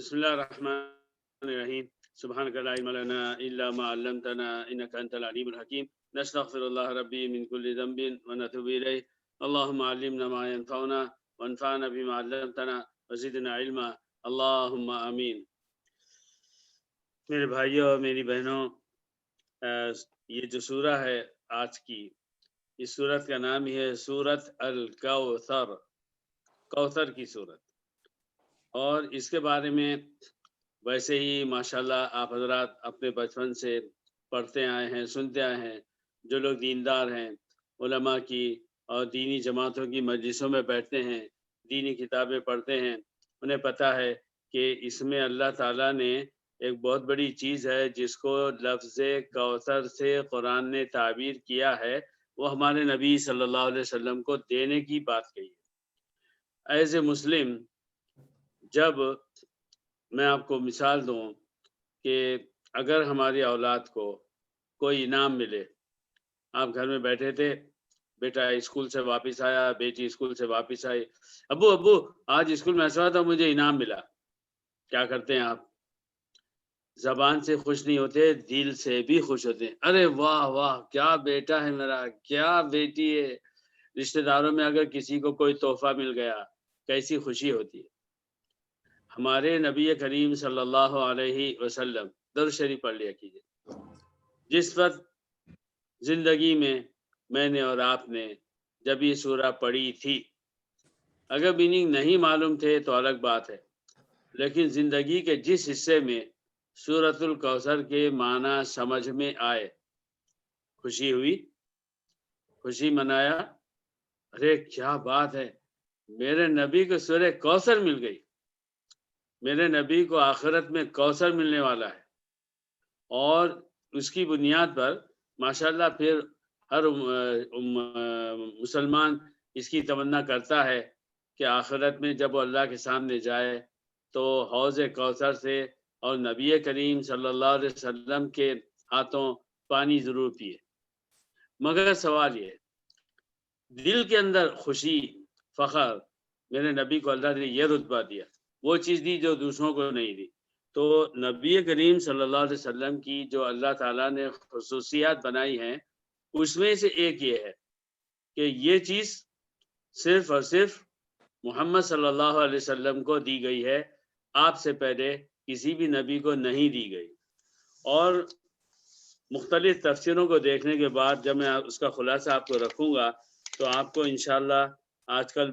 بسم الله الرحمن الرحيم سبحانك لا علم لنا إلا ما علمتنا إنك أنت العليم الحكيم نستغفر الله ربي من كل ذنب ونتوب إليه اللهم علمنا ما ينفعنا وانفعنا بما علمتنا وزدنا علما اللهم آمين. میرے بھائیوں اور میری بہنوں، یہ جو سورہ ہے آج کی، اس سورت کا نام ہی ہے سورت الکوثر، کوثر کی سورت. اور اس کے بارے میں ویسے ہی ماشاءاللہ آپ حضرات اپنے بچپن سے پڑھتے آئے ہیں، سنتے آئے ہیں. جو لوگ دیندار ہیں، علماء کی اور دینی جماعتوں کی مجلسوں میں بیٹھتے ہیں، دینی کتابیں پڑھتے ہیں، انہیں پتہ ہے کہ اس میں اللہ تعالیٰ نے ایک بہت بڑی چیز ہے جس کو لفظ کوثر سے قرآن نے تعبیر کیا ہے، وہ ہمارے نبی صلی اللہ علیہ وسلم کو دینے کی بات کہی ہے. ایز اے مسلم، جب میں آپ کو مثال دوں کہ اگر ہماری اولاد کو کوئی انعام ملے، آپ گھر میں بیٹھے تھے، بیٹا اسکول سے واپس آیا، بیٹی اسکول سے واپس آئی، ابو آج اسکول میں ایسا تھا، مجھے انعام ملا. کیا کرتے ہیں آپ؟ زبان سے خوش نہیں ہوتے، دل سے بھی خوش ہوتے ہیں. ارے واہ واہ، کیا بیٹا ہے میرا، کیا بیٹی ہے. رشتہ داروں میں اگر کسی کو کوئی تحفہ مل گیا، کیسی خوشی ہوتی ہے. ہمارے نبی کریم صلی اللہ علیہ وسلم، درود شریف پڑھ لیا کیجیے. جس وقت زندگی میں میں نے اور آپ نے جب یہ سورہ پڑھی تھی، اگر میننگ نہیں معلوم تھے تو الگ بات ہے، لیکن زندگی کے جس حصے میں سورۃ الکوثر کے معنی سمجھ میں آئے، خوشی ہوئی، خوشی منایا. ارے کیا بات ہے، میرے نبی کو سورہ کوثر مل گئی، میرے نبی کو آخرت میں کوثر ملنے والا ہے. اور اس کی بنیاد پر ماشاءاللہ پھر ہر مسلمان اس کی تمنا کرتا ہے کہ آخرت میں جب وہ اللہ کے سامنے جائے تو حوض کوثر سے اور نبی کریم صلی اللہ علیہ وسلم کے ہاتھوں پانی ضرور پیے. مگر سوال یہ، دل کے اندر خوشی، فخر، میرے نبی کو اللہ نے یہ رتبہ دیا، وہ چیز دی جو دوسروں کو نہیں دی. تو نبی کریم صلی اللہ علیہ وسلم کی جو اللہ تعالیٰ نے خصوصیات بنائی ہیں، اس میں سے ایک یہ ہے کہ یہ چیز صرف اور صرف محمد صلی اللہ علیہ وسلم کو دی گئی ہے، آپ سے پہلے کسی بھی نبی کو نہیں دی گئی. اور مختلف تفسیروں کو دیکھنے کے بعد جب میں اس کا خلاصہ آپ کو رکھوں گا تو آپ کو انشاءاللہ آج کل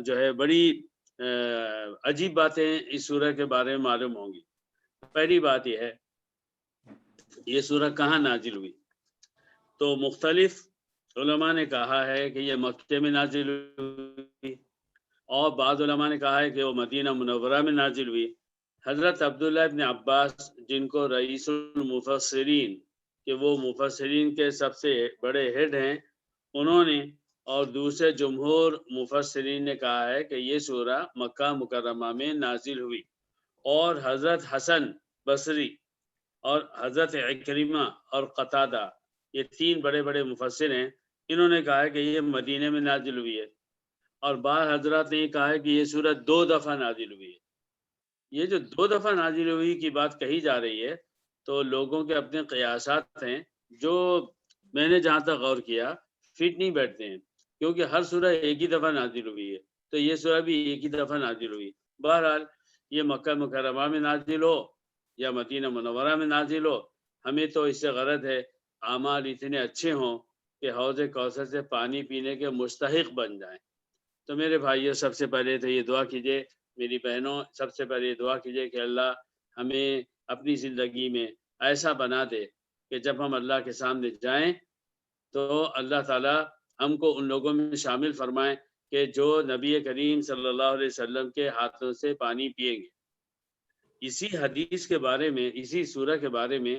جو ہے بڑی عجیب باتیں اس سورہ کے بارے میں معلوم ہوں گی. پہلی بات یہ ہے، یہ سورہ کہاں نازل ہوئی؟ تو مختلف علماء نے کہا ہے کہ یہ مکے میں نازل ہوئی، اور بعض علماء نے کہا ہے کہ وہ مدینہ منورہ میں نازل ہوئی. حضرت عبداللہ ابن عباس، جن کو رئیس المفسرین، کہ وہ مفسرین کے سب سے بڑے ہیڈ ہیں، انہوں نے اور دوسرے جمہور مفسرین نے کہا ہے کہ یہ سورہ مکہ مکرمہ میں نازل ہوئی. اور حضرت حسن بصری اور حضرت عکرمہ اور قتادہ، یہ تین بڑے بڑے مفسر ہیں، انہوں نے کہا ہے کہ یہ مدینہ میں نازل ہوئی ہے. اور بعض حضرات نے یہ کہا ہے کہ یہ سورہ 2 دفعہ نازل ہوئی ہے. یہ جو 2 دفعہ نازل ہوئی کی بات کہی جا رہی ہے، تو لوگوں کے اپنے قیاسات ہیں جو میں نے جہاں تک غور کیا فٹ نہیں بیٹھتے ہیں، کیونکہ ہر سورہ ایک ہی دفعہ نازل ہوئی ہے، تو یہ سورہ بھی ایک ہی دفعہ نازل ہوئی. بہرحال یہ مکہ مکرمہ میں نازل ہو یا مدینہ منورہ میں نازل ہو، ہمیں تو اس سے غرض ہے اعمال اتنے اچھے ہوں کہ حوض کوثر سے پانی پینے کے مستحق بن جائیں. تو میرے بھائیوں، سب سے پہلے تو یہ دعا کیجئے، میری بہنوں سب سے پہلے یہ دعا کیجئے کہ اللہ ہمیں اپنی زندگی میں ایسا بنا دے کہ جب ہم اللہ کے سامنے جائیں تو اللہ تعالی ہم کو ان لوگوں میں شامل فرمائیں کہ جو نبی کریم صلی اللہ علیہ وسلم کے ہاتھوں سے پانی پیئیں گے. اسی حدیث کے بارے میں، اسی سورہ کے بارے میں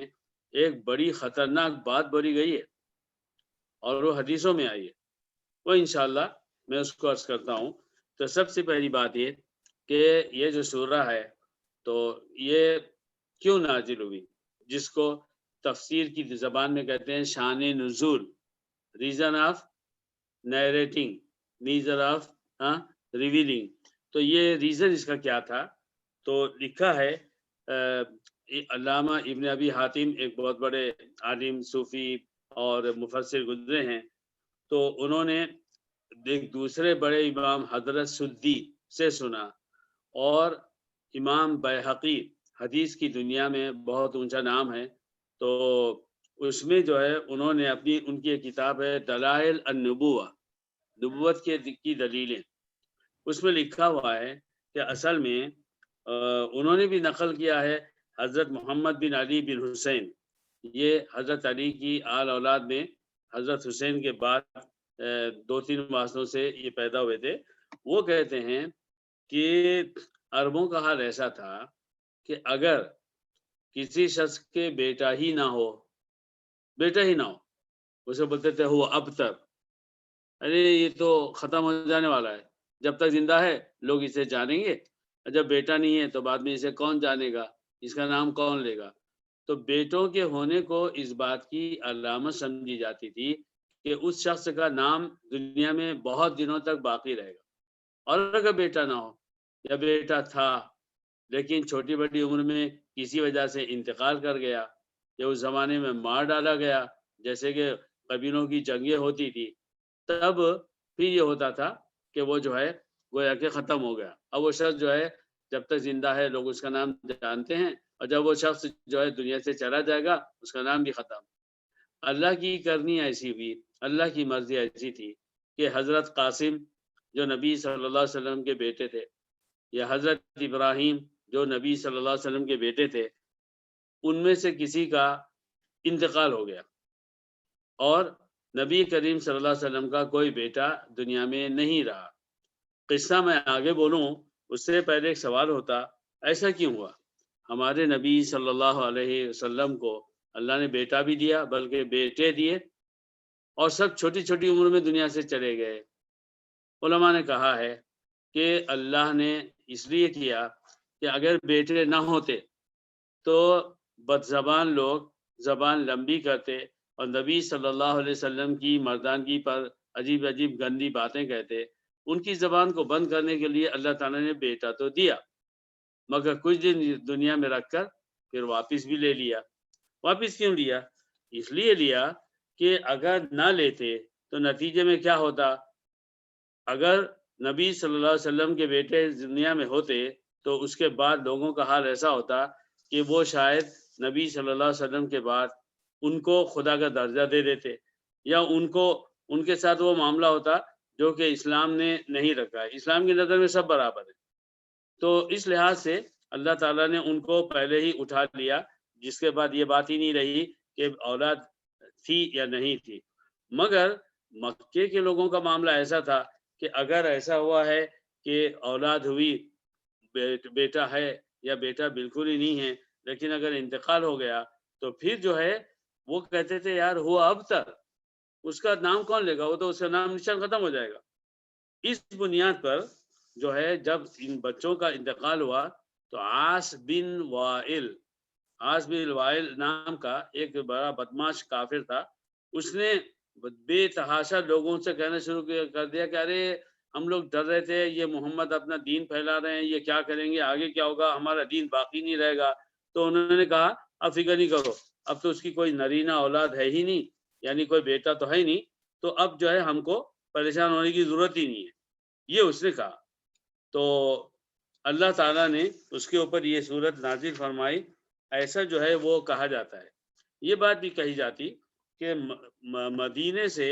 ایک بڑی خطرناک بات بولی گئی ہے اور وہ حدیثوں میں آئی ہے، وہ انشاءاللہ میں اس کو عرض کرتا ہوں. تو سب سے پہلی بات یہ کہ یہ جو سورہ ہے تو یہ کیوں نازل ہوئی، جس کو تفسیر کی زبان میں کہتے ہیں شان نزول، reason of narrating, reason of revealing. تو یہ ریزن اس کا کیا تھا تو لکھا ہے علامہ ابن ابی حاتم ایک بہت بڑے عالم صوفی اور مفسر گزرے ہیں، تو انہوں نے ایک دوسرے بڑے امام حضرت سدی سے سنا، اور امام بیہقی حدیث کی دنیا میں بہت اونچا نام ہے، تو اس میں جو ہے انہوں نے ان کی ایک کتاب ہے دلائل النبوہ، نبوت کی دلیلیں، اس میں لکھا ہوا ہے کہ اصل میں انہوں نے بھی نقل کیا ہے حضرت محمد بن علی بن حسین، یہ حضرت علی کی آل اولاد میں حضرت حسین کے بعد 2-3 واسطوں سے یہ پیدا ہوئے تھے۔ وہ کہتے ہیں کہ عربوں کا حال ایسا تھا کہ اگر کسی شخص کے بیٹا ہی نہ ہو، اسے بولتے تھے وہ ابتر، ارے یہ تو ختم ہو جانے والا ہے، جب تک زندہ ہے لوگ اسے جانیں گے، اور جب بیٹا نہیں ہے تو بعد میں اسے کون جانے گا، اس کا نام کون لے گا۔ تو بیٹوں کے ہونے کو اس بات کی علامت سمجھی جاتی تھی کہ اس شخص کا نام دنیا میں بہت دنوں تک باقی رہے گا، اور اگر بیٹا نہ ہو یا بیٹا تھا لیکن چھوٹی بڑی عمر میں کسی وجہ سے انتقال کر گیا یا اس زمانے میں مار ڈالا گیا، جیسے کہ قبیلوں کی جنگیں ہوتی تھی، تب پھر یہ ہوتا تھا کہ وہ جو ہے گویا کہ ختم ہو گیا۔ اب وہ شخص جو ہے جب تک زندہ ہے لوگ اس کا نام جانتے ہیں، اور جب وہ شخص جو ہے دنیا سے چلا جائے گا اس کا نام بھی ختم۔ اللہ کی کرنی ایسی ہوئی، اللہ کی مرضی ایسی تھی کہ حضرت قاسم جو نبی صلی اللہ علیہ وسلم کے بیٹے تھے، یا حضرت ابراہیم جو نبی صلی اللہ علیہ وسلم کے بیٹے تھے، ان میں سے کسی کا انتقال ہو گیا، اور نبی کریم صلی اللہ علیہ وسلم کا کوئی بیٹا دنیا میں نہیں رہا۔ قصہ میں آگے بولوں اس سے پہلے ایک سوال ہوتا، ایسا کیوں ہوا؟ ہمارے نبی صلی اللہ علیہ وسلم کو اللہ نے بیٹا بھی دیا بلکہ بیٹے دیے، اور سب چھوٹی چھوٹی عمر میں دنیا سے چلے گئے۔ علماء نے کہا ہے کہ اللہ نے اس لیے کیا کہ اگر بیٹے نہ ہوتے تو بد زبان لوگ زبان لمبی کرتے اور نبی صلی اللہ علیہ وسلم کی مردانگی پر عجیب عجیب گندی باتیں کہتے۔ ان کی زبان کو بند کرنے کے لیے اللہ تعالیٰ نے بیٹا تو دیا، مگر کچھ دن دنیا میں رکھ کر پھر واپس بھی لے لیا۔ واپس کیوں لیا؟ اس لیے لیا کہ اگر نہ لیتے تو نتیجے میں کیا ہوتا، اگر نبی صلی اللہ علیہ وسلم کے بیٹے دنیا میں ہوتے تو اس کے بعد لوگوں کا حال ایسا ہوتا کہ وہ شاید نبی صلی اللہ علیہ وسلم کے بعد ان کو خدا کا درجہ دے دیتے، یا ان کے ساتھ وہ معاملہ ہوتا جو کہ اسلام نے نہیں رکھا ہے۔ اسلام کی نظر میں سب برابر ہے، تو اس لحاظ سے اللہ تعالیٰ نے ان کو پہلے ہی اٹھا لیا، جس کے بعد یہ بات ہی نہیں رہی کہ اولاد تھی یا نہیں تھی۔ مگر مکے کے لوگوں کا معاملہ ایسا تھا کہ اگر ایسا ہوا ہے کہ اولاد ہوئی، بیٹا ہے یا بیٹا بالکل ہی نہیں ہے، لیکن اگر انتقال ہو گیا تو پھر جو ہے وہ کہتے تھے یار ہوا اب تک، اس کا نام کون لے گا، وہ تو اس کا نام نشان ختم ہو جائے گا۔ اس بنیاد پر جو ہے جب ان بچوں کا انتقال ہوا تو عاص بن وائل نام کا ایک بڑا بدماش کافر تھا، اس نے بے تحاشا لوگوں سے کہنا شروع کر دیا کہ ارے ہم لوگ ڈر رہے تھے یہ محمد اپنا دین پھیلا رہے ہیں، یہ کیا کریں گے، آگے کیا ہوگا، ہمارا دین باقی نہیں رہے گا۔ تو انہوں نے کہا اب فکر نہیں کرو، اب تو اس کی کوئی نرینہ اولاد ہے ہی نہیں، یعنی کوئی بیٹا تو ہے ہی نہیں، تو اب جو ہے ہم کو پریشان ہونے کی ضرورت ہی نہیں ہے، یہ اس نے کہا۔ تو اللہ تعالیٰ نے اس کے اوپر یہ صورت نازل فرمائی۔ ایسا جو ہے وہ کہا جاتا ہے، یہ بات بھی کہی جاتی کہ مدینے سے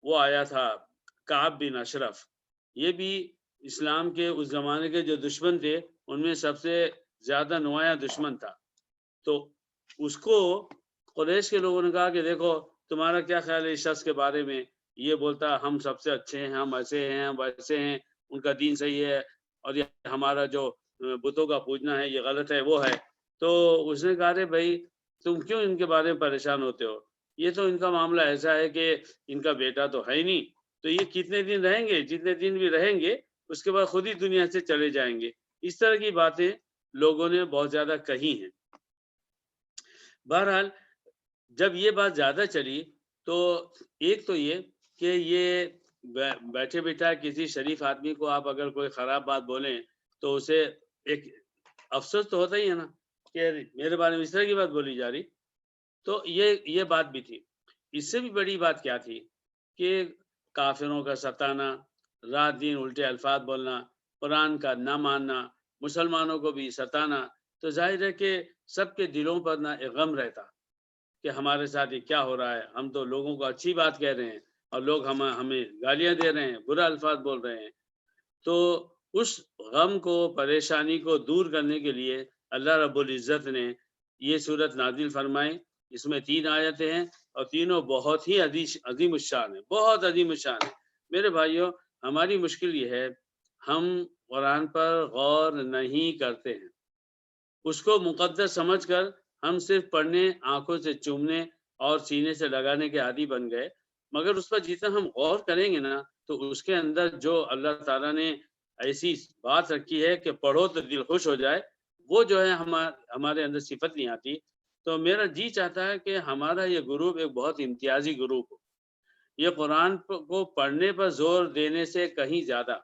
وہ آیا تھا کعب بن اشرف، یہ بھی اسلام کے اس زمانے کے جو دشمن تھے ان میں سب سے زیادہ نمایاں دشمن تھا۔ تو اس کو قریش کے لوگوں نے کہا کہ دیکھو تمہارا کیا خیال ہے اس شخص کے بارے میں، یہ بولتا ہم سب سے اچھے ہیں، ہم ایسے ہیں، ہم ویسے ہیں، ان کا دین صحیح ہے، اور یہ ہمارا جو بتوں کا پوجنا ہے یہ غلط ہے، وہ ہے۔ تو اس نے کہا رے بھائی تم کیوں ان کے بارے میں پریشان ہوتے ہو، یہ تو ان کا معاملہ ایسا ہے کہ ان کا بیٹا تو ہے ہی نہیں، تو یہ کتنے دن رہیں گے، جتنے دن بھی رہیں گے اس کے بعد خود ہی دنیا سے چلے جائیں گے۔ اس طرح کی باتیں لوگوں نے بہت زیادہ کہی ہیں۔ بہرحال جب یہ بات زیادہ چلی تو ایک تو یہ کہ یہ بیٹھے بیٹھا کسی شریف آدمی کو آپ اگر کوئی خراب بات بولیں تو اسے ایک افسوس تو ہوتا ہی ہے نا کہ میرے بارے میں اس طرح کی بات بولی جا رہی. تو یہ بات بھی تھی. اس سے بھی بڑی بات کیا تھی کہ کافروں کا ستانا، رات دن الٹے الفاظ بولنا، قرآن کا نہ ماننا، مسلمانوں کو بھی ستانا. تو ظاہر ہے کہ سب کے دلوں پر نہ ایک غم رہتا کہ ہمارے ساتھ یہ کیا ہو رہا ہے. ہم تو لوگوں کو اچھی بات کہہ رہے ہیں اور لوگ ہمیں گالیاں دے رہے ہیں، برا الفاظ بول رہے ہیں. تو اس غم کو، پریشانی کو دور کرنے کے لیے اللہ رب العزت نے یہ صورت نازل فرمائی. اس میں 3 آیتیں ہیں اور تینوں بہت ہی عظیم الشان ہیں، بہت عظیم الشان ہیں. میرے بھائیوں، ہماری مشکل یہ ہے ہم قرآن پر غور نہیں کرتے ہیں. اس کو مقدس سمجھ کر ہم صرف پڑھنے، آنکھوں سے چومنے اور سینے سے لگانے کے عادی بن گئے. مگر اس پر جتنا ہم غور کریں گے نا تو اس کے اندر جو اللہ تعالیٰ نے ایسی بات رکھی ہے کہ پڑھو تو دل خوش ہو جائے، وہ جو ہے ہمارے اندر صفت نہیں آتی. تو میرا جی چاہتا ہے کہ ہمارا یہ گروپ ایک بہت امتیازی گروپ ہو. یہ قرآن کو پڑھنے پر زور دینے سے کہیں زیادہ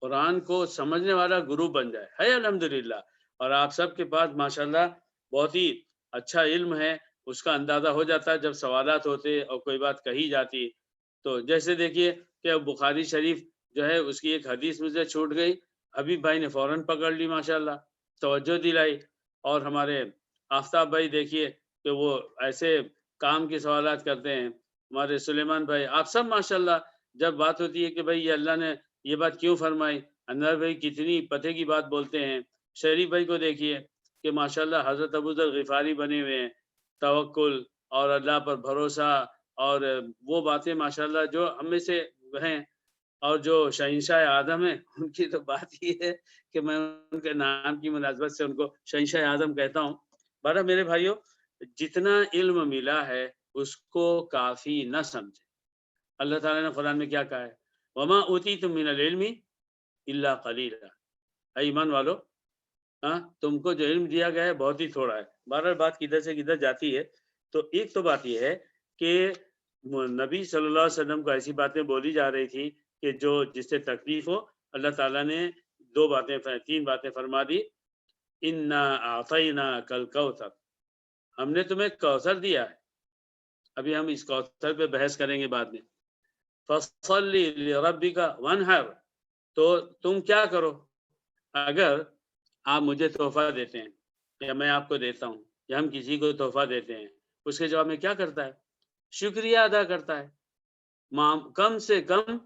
قرآن کو سمجھنے والا گروپ بن جائے. ہے الحمدللہ. اور آپ سب کے پاس ماشاءاللہ بہت ہی اچھا علم ہے. اس کا اندازہ ہو جاتا ہے جب سوالات ہوتے اور کوئی بات کہی جاتی. تو جیسے دیکھیے کہ بخاری شریف جو ہے اس کی ایک حدیث مجھے چھوٹ گئی، حبیب بھائی نے فوراً پکڑ لی، ماشاءاللہ توجہ دلائی. اور ہمارے آفتاب بھائی دیکھیے کہ وہ ایسے کام کے سوالات کرتے ہیں. ہمارے سلیمان بھائی، آپ سب ماشاءاللہ جب بات ہوتی ہے کہ بھائی یہ اللہ نے یہ بات کیوں فرمائی، انور بھائی کتنی پتے کی بات بولتے ہیں. شریف بھائی کو دیکھیے کہ ماشاءاللہ حضرت ابوذر غفاری بنے ہوئے ہیں. توکل اور اللہ پر بھروسہ اور وہ باتیں ماشاءاللہ جو ہم میں سے ہیں. اور جو شہنشاہ اعظم ہیں ان کی تو بات یہ ہے کہ میں ان کے نام کی مناسبت سے ان کو شہنشاہ اعظم کہتا ہوں. بارہ میرے بھائیوں، جتنا علم ملا ہے اس کو کافی نہ سمجھے. اللہ تعالیٰ نے قرآن میں کیا کہا ہے؟ وما اوتیتم من العلم الا قلیلا. اے ایمان والو، تم کو جو علم دیا گیا ہے بہت ہی تھوڑا ہے. بہرحال بات کدھر سے کدھر جاتی ہے. تو ایک تو بات یہ ہے کہ نبی صلی اللہ علیہ وسلم کو ایسی باتیں بولی جا رہی تھی کہ جس سے تکلیف ہو. اللہ تعالیٰ نے 3 باتیں فرما دی. انا اعطیناک الکوثر، ہم نے تمہیں کوثر دیا ہے. ابھی ہم اس کوثر پہ بحث کریں گے بعد میں. فصل لربک وانحر، تو تم کیا کرو اگر آپ مجھے تحفہ دیتے ہیں یا میں آپ کو دیتا ہوں یا ہم کسی کو تحفہ دیتے ہیں، اس کے جواب میں کیا کرتا ہے؟ شکریہ ادا کرتا ہے. کم سے کم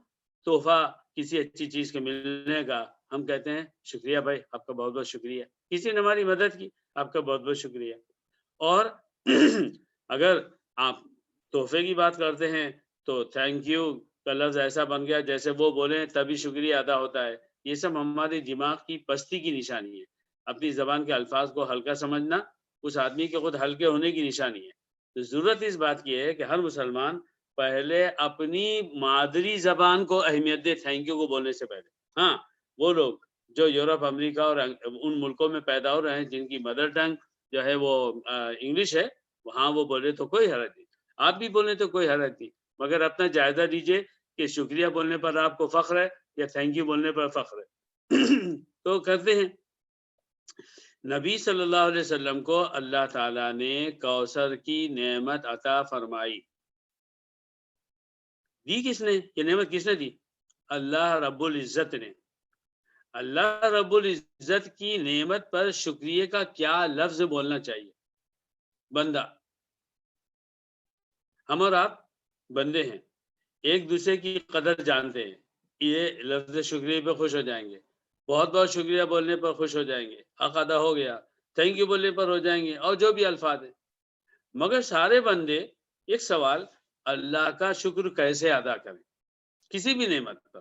تحفہ کسی اچھی چیز کے ملنے کا ہم کہتے ہیں شکریہ بھائی، آپ کا بہت بہت شکریہ. کسی نے ہماری مدد کی، آپ کا بہت بہت شکریہ. اور اگر آپ تحفے کی بات کرتے ہیں تو تھینک یو کا لفظ ایسا بن گیا جیسے وہ بولیں تبھی شکریہ ادا ہوتا ہے. یہ سب ہمارے دماغ کی پستی کی نشانی ہے. اپنی زبان کے الفاظ کو ہلکا سمجھنا اس آدمی کے خود ہلکے ہونے کی نشانی ہے. تو ضرورت اس بات کی ہے کہ ہر مسلمان پہلے اپنی مادری زبان کو اہمیت دے تھینک یو کو بولنے سے پہلے. ہاں، وہ لوگ جو یورپ، امریکہ اور ان ملکوں میں پیدا ہو رہے ہیں جن کی مدر ٹنگ جو ہے وہ انگلش ہے، وہاں وہ بولے تو کوئی حرج نہیں، آپ بھی بولیں تو کوئی حرج نہیں. مگر اپنا جائزہ دیجئے کہ شکریہ بولنے پر آپ کو فخر ہے یا تھینک یو بولنے پر فخر ہے. تو کرتے ہیں. نبی صلی اللہ علیہ وسلم کو اللہ تعالیٰ نے کوثر کی نعمت عطا فرمائی. دی کس نے؟ یہ نعمت کس نے دی؟ اللہ رب العزت نے. اللہ رب العزت کی نعمت پر شکریہ کا کیا لفظ بولنا چاہیے؟ بندہ. ہم اور آپ بندے ہیں، ایک دوسرے کی قدر جانتے ہیں. یہ لفظ شکریہ پہ خوش ہو جائیں گے، بہت بہت شکریہ بولنے پر خوش ہو جائیں گے، حق ادا ہو گیا، تھینک یو بولنے پر ہو جائیں گے، اور جو بھی الفاظ ہیں. مگر سارے بندے ایک سوال، اللہ کا شکر کیسے ادا کریں کسی بھی نعمت پر؟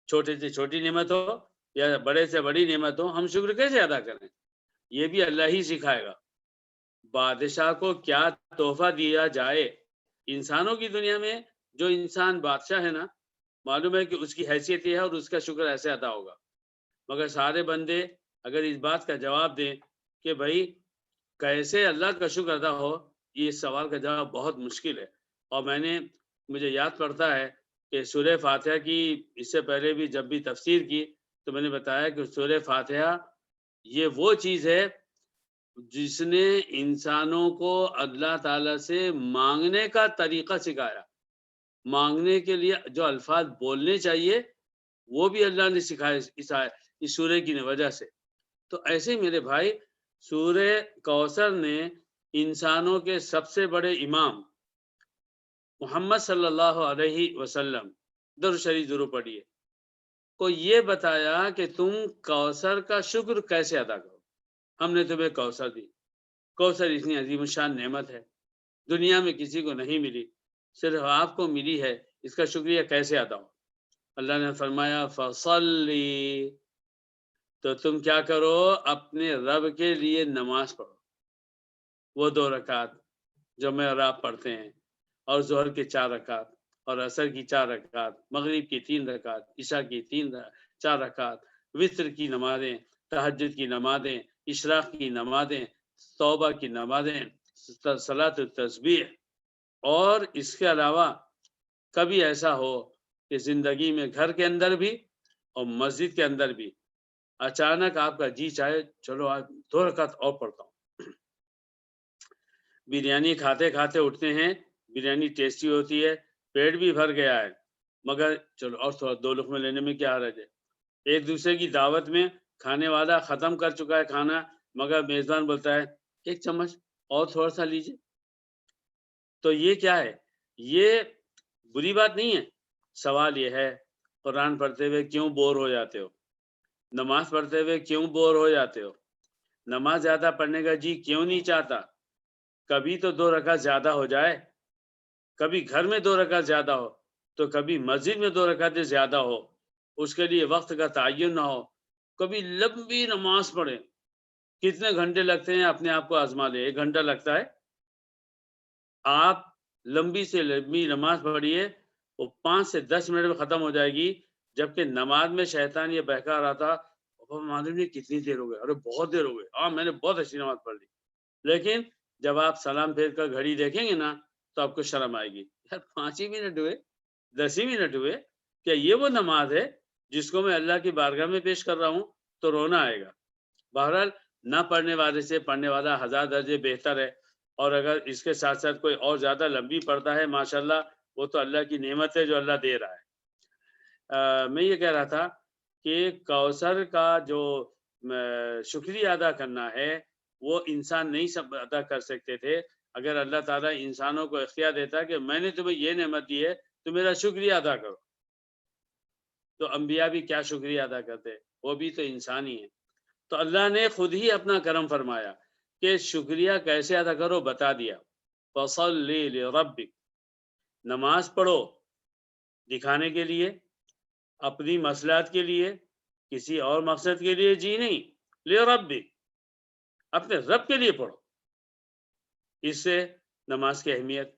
چھوٹے سے چھوٹی نعمت ہو یا بڑے سے بڑی نعمت ہو، ہم شکر کیسے ادا کریں؟ یہ بھی اللہ ہی سکھائے گا. بادشاہ کو کیا تحفہ دیا جائے؟ انسانوں کی دنیا میں جو انسان بادشاہ ہے نا، معلوم ہے کہ اس کی حیثیت یہ ہے اور اس کا شکر ایسے ادا ہوگا. مگر سارے بندے اگر اس بات کا جواب دیں کہ بھائی کیسے اللہ کا شکر ادا ہو، یہ سوال کا جواب بہت مشکل ہے. اور مجھے یاد پڑتا ہے کہ سورہ فاتحہ کی اس سے پہلے بھی جب بھی تفسیر کی تو میں نے بتایا کہ سورہ فاتحہ یہ وہ چیز ہے جس نے انسانوں کو اللہ تعالیٰ سے مانگنے کا طریقہ سکھایا. مانگنے کے لیے جو الفاظ بولنے چاہیے وہ بھی اللہ نے سکھائے اس سورہ کی وجہ سے. تو ایسے ہی میرے بھائی سورہ کوثر نے انسانوں کے سب سے بڑے امام محمد صلی اللہ علیہ وسلم درود شریف ضرور پڑھیے کو یہ بتایا کہ تم کوثر کا شکر کیسے ادا کرو. ہم نے تمہیں کوثر دی. کوثر اتنی عظیم الشان نعمت ہے, دنیا میں کسی کو نہیں ملی, صرف آپ کو ملی ہے. اس کا شکریہ کیسے ادا ہو؟ اللہ نے فرمایا فصلی, تو تم کیا کرو, اپنے رب کے لیے نماز پڑھو. وہ 2 رکعت جو میں اور آپ پڑھتے ہیں, اور ظہر کے 4 رکعت, اور عصر کی 4 رکعت, مغرب کی 3 رکعت, عشاء کی 4 رکعت, وتر کی نمازیں, تہجد کی نمازیں, اشراق کی نمازیں, توبہ کی نمازیں, صلاۃ التسبیح. اور اس کے علاوہ کبھی ایسا ہو کہ زندگی میں گھر کے اندر بھی اور مسجد کے اندر بھی اچانک آپ کا جی چاہے چلو آج 2 رکعت اور پڑھتا ہوں. بریانی کھاتے کھاتے اٹھتے ہیں, بریانی ٹیسٹی ہوتی ہے, پیٹ بھی بھر گیا ہے, مگر چلو اور تھوڑا 2 لقمے لینے میں کیا حرج ہے. ایک دوسرے کی دعوت میں کھانے والا ختم کر چکا ہے کھانا, مگر میزبان بولتا ہے 1 چمچ اور تھوڑا سا لیجیے. تو یہ کیا ہے؟ یہ بری بات نہیں ہے. سوال یہ ہے قرآن پڑھتے ہوئے کیوں بور ہو جاتے ہو؟ نماز پڑھتے ہوئے کیوں بور ہو جاتے ہو؟ نماز زیادہ پڑھنے کا جی کیوں نہیں چاہتا؟ کبھی تو 2 رکعت زیادہ ہو جائے, کبھی گھر میں 2 رکعت زیادہ ہو, تو کبھی مسجد میں 2 رکعتیں زیادہ ہو, اس کے لیے وقت کا تعین نہ ہو. کبھی لمبی نماز پڑھیں, کتنے گھنٹے لگتے ہیں اپنے آپ کو آزما لے. 1 گھنٹہ لگتا ہے. آپ لمبی سے لمبی نماز پڑھیے, وہ 5 سے 10 منٹ میں ختم ہو جائے گی, جبکہ نماز میں شیطان یہ بہکا رہا تھا معلوم نہیں کتنی دیر ہو گئی, ارے بہت دیر ہو گئی, ہاں میں نے بہت اچھی نماز پڑھ لی. لیکن جب آپ سلام پھیر کر گھڑی دیکھیں گے نا تو آپ کو شرم آئے گی, یار 5 ہی منٹ ہوئے, 10 ہی منٹ ہوئے, کیا یہ وہ نماز ہے جس کو میں اللہ کی بارگاہ میں پیش کر رہا ہوں؟ تو رونا آئے گا. بہرحال نہ پڑھنے والے سے پڑھنے والا 1000 درجے بہتر ہے, اور اگر اس کے ساتھ ساتھ کوئی اور زیادہ لمبی پڑھتا ہے ماشاءاللہ, وہ تو اللہ کی نعمت ہے جو اللہ دے رہا ہے. میں یہ کہہ رہا تھا کہ کوثر کا جو شکریہ ادا کرنا ہے وہ انسان نہیں سب ادا کر سکتے تھے. اگر اللہ تعالیٰ انسانوں کو اختیار دیتا کہ میں نے تمہیں یہ نعمت دی ہے تو میرا شکریہ ادا کرو, تو انبیاء بھی کیا شکریہ ادا کرتے, وہ بھی تو انسان ہی ہیں. تو اللہ نے خود ہی اپنا کرم فرمایا کہ شکریہ کیسے ادا کرو, بتا دیا. فصلی لربک, نماز پڑھو دکھانے کے لیے, اپنی مصلحت کے لیے, کسی اور مقصد کے لیے جی نہیں, لربک, اپنے رب کے لیے پڑھو. اس سے نماز کی اہمیت,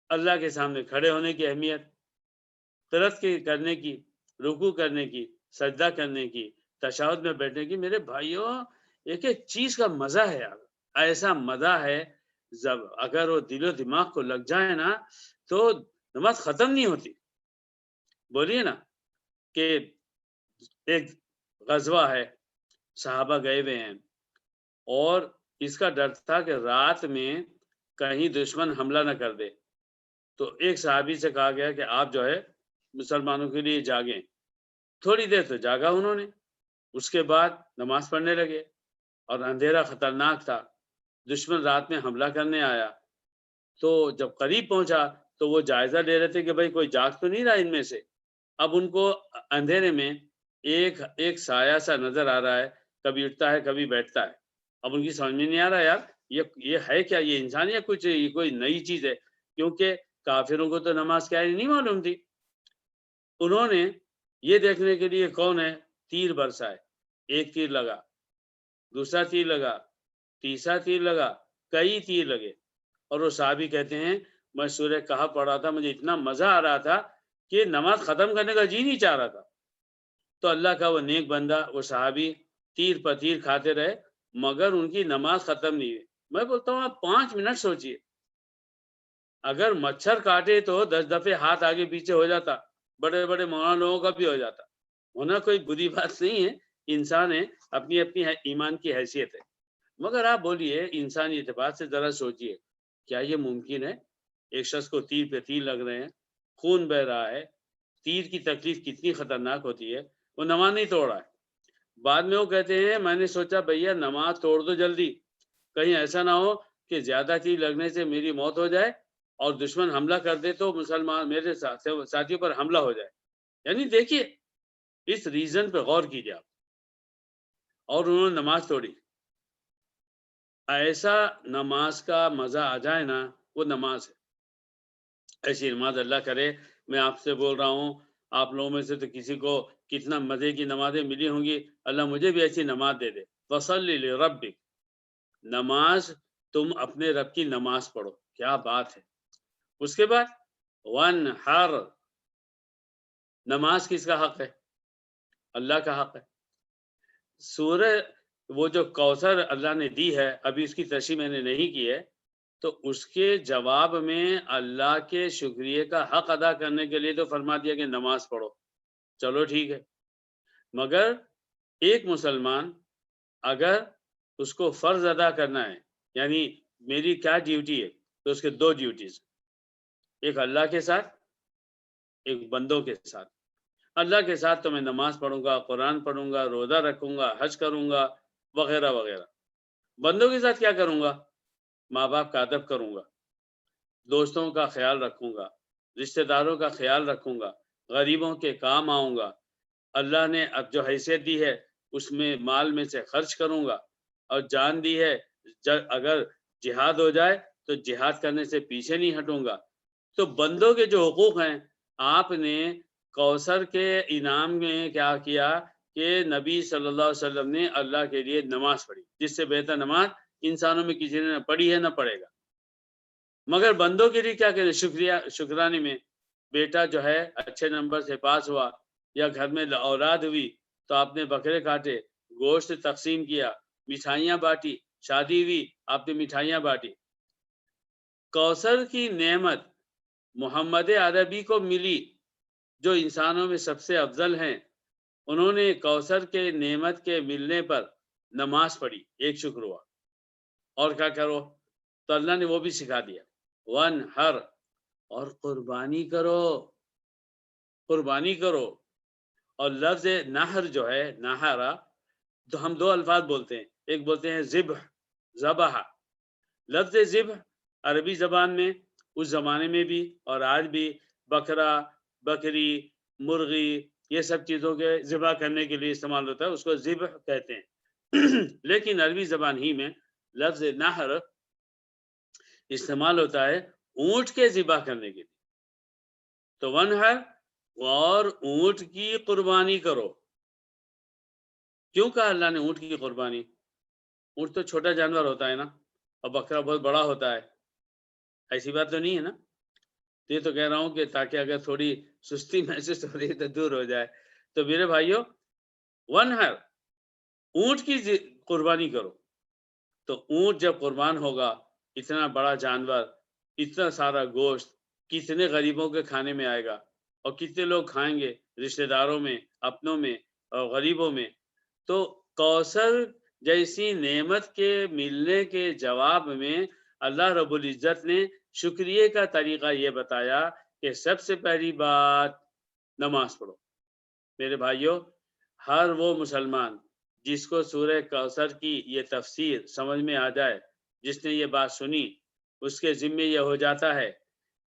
اللہ کے سامنے کھڑے ہونے کی اہمیت, قرات کرنے کی, رکوع کرنے کی, سجدہ کرنے کی, تشہد میں بیٹھنے کی. میرے بھائیوں ایک ایک چیز کا مزہ ہے یار, ایسا مزہ ہے جب اگر وہ دل و دماغ کو لگ جائے نا تو نماز ختم نہیں ہوتی. بولیے نا کہ ایک غزوہ ہے, صحابہ گئے ہوئے ہیں, اور اس کا ڈر تھا کہ رات میں کہیں دشمن حملہ نہ کر دے. تو ایک صحابی سے کہا گیا کہ آپ جو ہے مسلمانوں کے لیے جاگیں. تھوڑی دیر تو جاگا انہوں نے, اس کے بعد نماز پڑھنے لگے, اور اندھیرا خطرناک تھا, دشمن رات میں حملہ کرنے آیا. تو جب قریب پہنچا تو وہ جائزہ لے رہے تھے کہ بھائی کوئی جاگ تو نہیں رہا ان میں سے. اب ان کو اندھیرے میں ایک سایہ سا نظر آ رہا ہے, کبھی اٹھتا ہے کبھی بیٹھتا ہے. اب ان کی سمجھ میں نہیں آ رہا یار یہ ہے کیا, یہ انسان یا کچھ یہ کوئی نئی چیز ہے, کیونکہ کافروں کو تو نماز کیا نہیں معلوم تھی. انہوں نے یہ دیکھنے کے لیے کون ہے تیر برسائے, ایک تیر لگا, دوسرا تیر لگا, تیسرا تیر لگا, کئی تیر لگے. اور وہ صحابی کہتے ہیں میں سورہ کہف پڑھ رہا تھا, مجھے اتنا مزہ آ رہا تھا کہ نماز ختم کرنے کا جی نہیں چاہ رہا تھا. تو اللہ کا وہ نیک بندہ, وہ صحابی تیر پر تیر کھاتے رہے مگر ان کی نماز ختم نہیں ہوئی. میں بولتا ہوں آپ 5 منٹ سوچئے, اگر مچھر کاٹے تو 10 دفعے ہاتھ آگے پیچھے ہو جاتا, بڑے بڑے مولانا لوگوں کا بھی ہو جاتا. ہونا کوئی بری بات نہیں ہے, انسان ہے, اپنی اپنی ایمان کی حیثیت ہے، مگر آپ بولیے انسانی اعتبار سے ذرا سوچئے، کیا یہ ممکن ہے؟ ایک شخص کو تیر پہ تیر لگ رہے ہیں، خون بہ رہا ہے، تیر کی تکلیف کتنی خطرناک ہوتی ہے، وہ نماز نہیں توڑ رہا ہے، بعد میں وہ کہتے ہیں میں نے سوچا بھیا نماز توڑ دو جلدی، کہیں ایسا نہ ہو کہ زیادہ تیر لگنے سے میری موت ہو جائے اور دشمن حملہ کر دے تو مسلمان میرے ساتھیوں پر حملہ ہو جائے۔ یعنی دیکھیے اس ریزن پہ غور کیجیے آپ، اور انہوں نے نماز توڑی۔ ایسا نماز کا مزہ آ جائے نا، وہ نماز ہے، ایسی نماز اللہ کرے۔ میں آپ سے بول رہا ہوں، آپ لوگوں میں سے تو کسی کو کتنا مزے کی نمازیں ملی ہوں گی، اللہ مجھے بھی ایسی نماز دے دے۔ فصلی لربک، نماز تم اپنے رب کی نماز پڑھو، کیا بات ہے۔ اس کے بعد وانحر، نماز کس کا حق ہے؟ اللہ کا حق ہے۔ سورہ وہ جو کوثر اللہ نے دی ہے، ابھی اس کی تشریح میں نے نہیں کی ہے، تو اس کے جواب میں اللہ کے شکریہ کا حق ادا کرنے کے لیے تو فرما دیا کہ نماز پڑھو، چلو ٹھیک ہے، مگر ایک مسلمان اگر اس کو فرض ادا کرنا ہے، یعنی میری کیا ڈیوٹی ہے، تو اس کے دو ڈیوٹیز، ایک اللہ کے ساتھ، ایک بندوں کے ساتھ۔ اللہ کے ساتھ تو میں نماز پڑھوں گا، قرآن پڑھوں گا، روزہ رکھوں گا، حج کروں گا وغیرہ وغیرہ۔ بندوں کے ساتھ کیا کروں گا؟ ماں باپ کا ادب کروں گا، دوستوں کا خیال رکھوں گا، رشتہ داروں کا خیال رکھوں گا، غریبوں کے کام آؤں گا، اللہ نے اب جو حیثیت دی ہے اس میں مال میں سے خرچ کروں گا، اور جان دی ہے اگر جہاد ہو جائے تو جہاد کرنے سے پیچھے نہیں ہٹوں گا۔ تو بندوں کے جو حقوق ہیں، آپ نے کوثر کے انعام میں کیا کیا کہ نبی صلی اللہ علیہ وسلم نے اللہ کے لیے نماز پڑھی، جس سے بہتر نماز انسانوں میں کسی نے نہ پڑھی ہے نہ پڑھے گا۔ مگر بندوں کے لیے کیا کریں؟ شکرانے میں بیٹا جو ہے اچھے نمبر سے پاس ہوا، یا گھر میں اولاد ہوئی تو آپ نے بکرے کاٹے، گوشت تقسیم کیا، مٹھائیاں بانٹی، شادی ہوئی آپ نے مٹھائیاں بانٹی۔ کوثر کی نعمت محمد عربی کو ملی جو انسانوں میں سب سے افضل ہیں، انہوں نے کوثر کے نعمت کے ملنے پر نماز پڑھی، ایک شکر ہوا۔ اور کیا کرو؟ تو اللہ نے وہ بھی سکھا دیا، وانحر، اور قربانی کرو، قربانی کرو۔ اور لفظ نحر جو ہے، نحرا، تو ہم دو الفاظ بولتے ہیں، ایک بولتے ہیں ذبح، ذبح۔ لفظ ذبح عربی زبان میں اس زمانے میں بھی اور آج بھی بکرا، بکری، مرغی، یہ سب چیزوں کے ذبح کرنے کے لیے استعمال ہوتا ہے، اس کو ذبح کہتے ہیں۔ لیکن عربی زبان ہی میں لفظ نحر استعمال ہوتا ہے اونٹ کے ذبح کرنے کے لیے۔ تو ونحر، اور اونٹ کی قربانی کرو۔ کیوں کہا اللہ نے اونٹ کی قربانی؟ اونٹ تو چھوٹا جانور ہوتا ہے نا، اور بکرا بہت بڑا ہوتا ہے، ایسی بات تو نہیں ہے نا؟ یہ تو کہہ رہا ہوں کہ تاکہ اگر تھوڑی سستی محسوس ہو رہی ہے تو دور ہو جائے۔ تو میرے بھائیوں، ونحر، اونٹ کی قربانی کرو۔ تو اونٹ جب قربان ہوگا، اتنا بڑا جانور، اتنا سارا گوشت، کتنے غریبوں کے کھانے میں آئے گا، اور کتنے لوگ کھائیں گے، رشتہ داروں میں، اپنوں میں اور غریبوں میں۔ تو کوثر جیسی نعمت کے ملنے کے جواب میں اللہ رب العزت نے شکریہ کا طریقہ یہ بتایا کہ سب سے پہلی بات نماز پڑھو۔ میرے بھائیوں، ہر وہ مسلمان جس کو سورہ کوثر کی یہ تفسیر سمجھ میں آ جائے، جس نے یہ بات سنی، اس کے ذمے یہ ہو جاتا ہے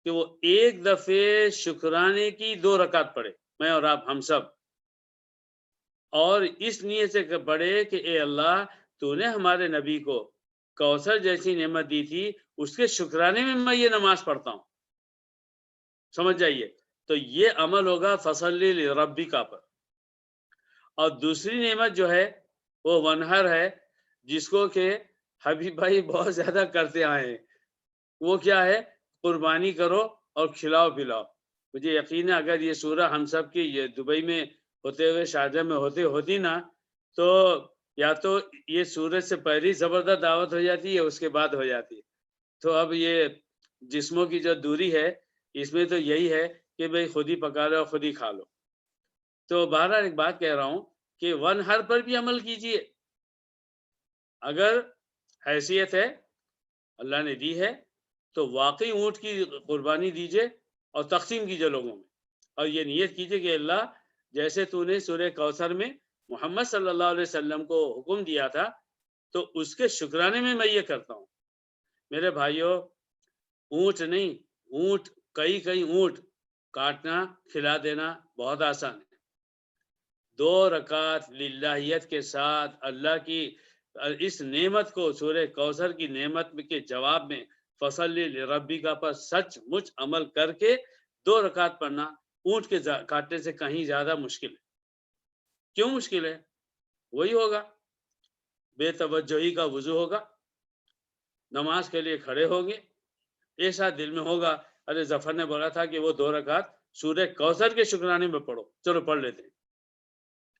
کہ وہ ایک دفعے شکرانے کی 2 رکعت پڑھے، میں اور آپ ہم سب، اور اس نیت سے پڑھے کہ اے اللہ، تو نے ہمارے نبی کو کوثر جیسی نعمت دی تھی، اس کے شکرانے میں میں یہ نماز پڑھتا ہوں۔ سمجھ جائیے، تو یہ عمل ہوگا فصلی لربک پر۔ اور دوسری نعمت جو ہے وہ ونحر ہے، جس کو کہ حبیب بھائی بہت زیادہ کرتے آئے ہیں۔ وہ کیا ہے؟ قربانی کرو اور کھلاؤ پلاؤ۔ مجھے یقین ہے اگر یہ سورہ ہم سب کی یہ دبئی میں ہوتے ہوئے شارجہ میں ہوتی نا، تو یا تو یہ سورج سے پہلی زبردست دعوت ہو جاتی ہے، اس کے بعد ہو جاتی ہے۔ تو اب یہ جسموں کی جو دوری ہے، اس میں تو یہی ہے کہ بھئی خود ہی پکا لو اور خود ہی کھا لو۔ تو بہرحال ایک بات کہہ رہا ہوں کہ ونحر پر بھی عمل کیجئے، اگر حیثیت ہے اللہ نے دی ہے تو واقعی اونٹ کی قربانی دیجئے اور تقسیم کیجئے لوگوں میں، اور یہ نیت کیجئے کہ اللہ جیسے تو نے سورہ کوثر میں محمد صلی اللہ علیہ وسلم کو حکم دیا تھا تو اس کے شکرانے میں میں یہ کرتا ہوں۔ میرے بھائیوں، اونٹ نہیں، اونٹ کئی اونٹ کاٹنا کھلا دینا بہت آسان ہے۔ 2 رکعت للہیت کے ساتھ اللہ کی اس نعمت کو، سورہ کوثر کی نعمت کے جواب میں فصلی لربک پر سچ مچ عمل کر کے 2 رکعت پڑھنا اونٹ کے کاٹنے سے کہیں زیادہ مشکل ہے۔ کیوں مشکل ہے؟ وہی ہوگا، بے توجہی کا وضو ہوگا، نماز کے لیے کھڑے ہوں گے، ایسا دل میں ہوگا ارے ظفر نے بولا تھا کہ وہ 2 رکعت سورہ کوثر کے شکرانے میں پڑھو، چلو پڑھ لیتے ہیں۔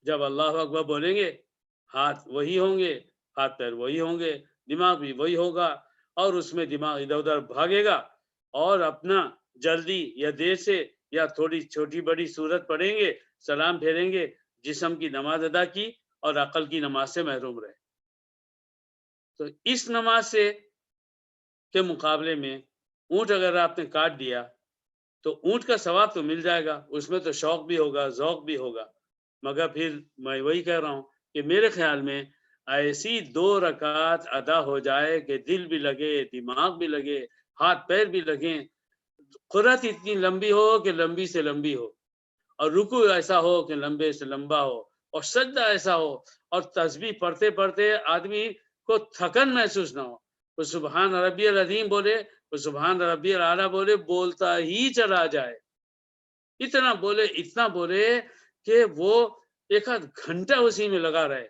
جب اللہ اکبر بولیں گے ہاتھ وہی ہوں گے، ہاتھ پیر وہی ہوں گے، دماغ بھی وہی ہوگا، اور اس میں دماغ ادھر ادھر بھاگے گا، اور اپنا جلدی یا دیر سے یا تھوڑی چھوٹی بڑی سورت پڑھیں گے، سلام پھیریں گے، جسم کی نماز ادا کی اور عقل کی نماز سے محروم رہے۔ تو اس نماز سے کے مقابلے میں اونٹ اگر آپ نے کاٹ دیا تو اونٹ کا ثواب تو مل جائے گا، اس میں تو شوق بھی ہوگا، ذوق بھی ہوگا، مگر پھر میں وہی کہہ رہا ہوں کہ میرے خیال میں ایسی 2 رکعت ادا ہو جائے کہ دل بھی لگے، دماغ بھی لگے، ہاتھ پیر بھی لگیں، قرات اتنی لمبی ہو کہ لمبی سے لمبی ہو، اور رکوع ایسا ہو کہ لمبے سے لمبا ہو، اور سجدہ ایسا ہو، اور تسبیح پڑھتے پڑھتے آدمی کو تھکن محسوس نہ ہو، وہ سبحان ربی العظیم بولے، وہ سبحان ربی الاعلیٰ بولے، بولتا ہی چلا جائے، اتنا بولے اتنا بولے کہ وہ 1 گھنٹہ اسی میں لگا رہے،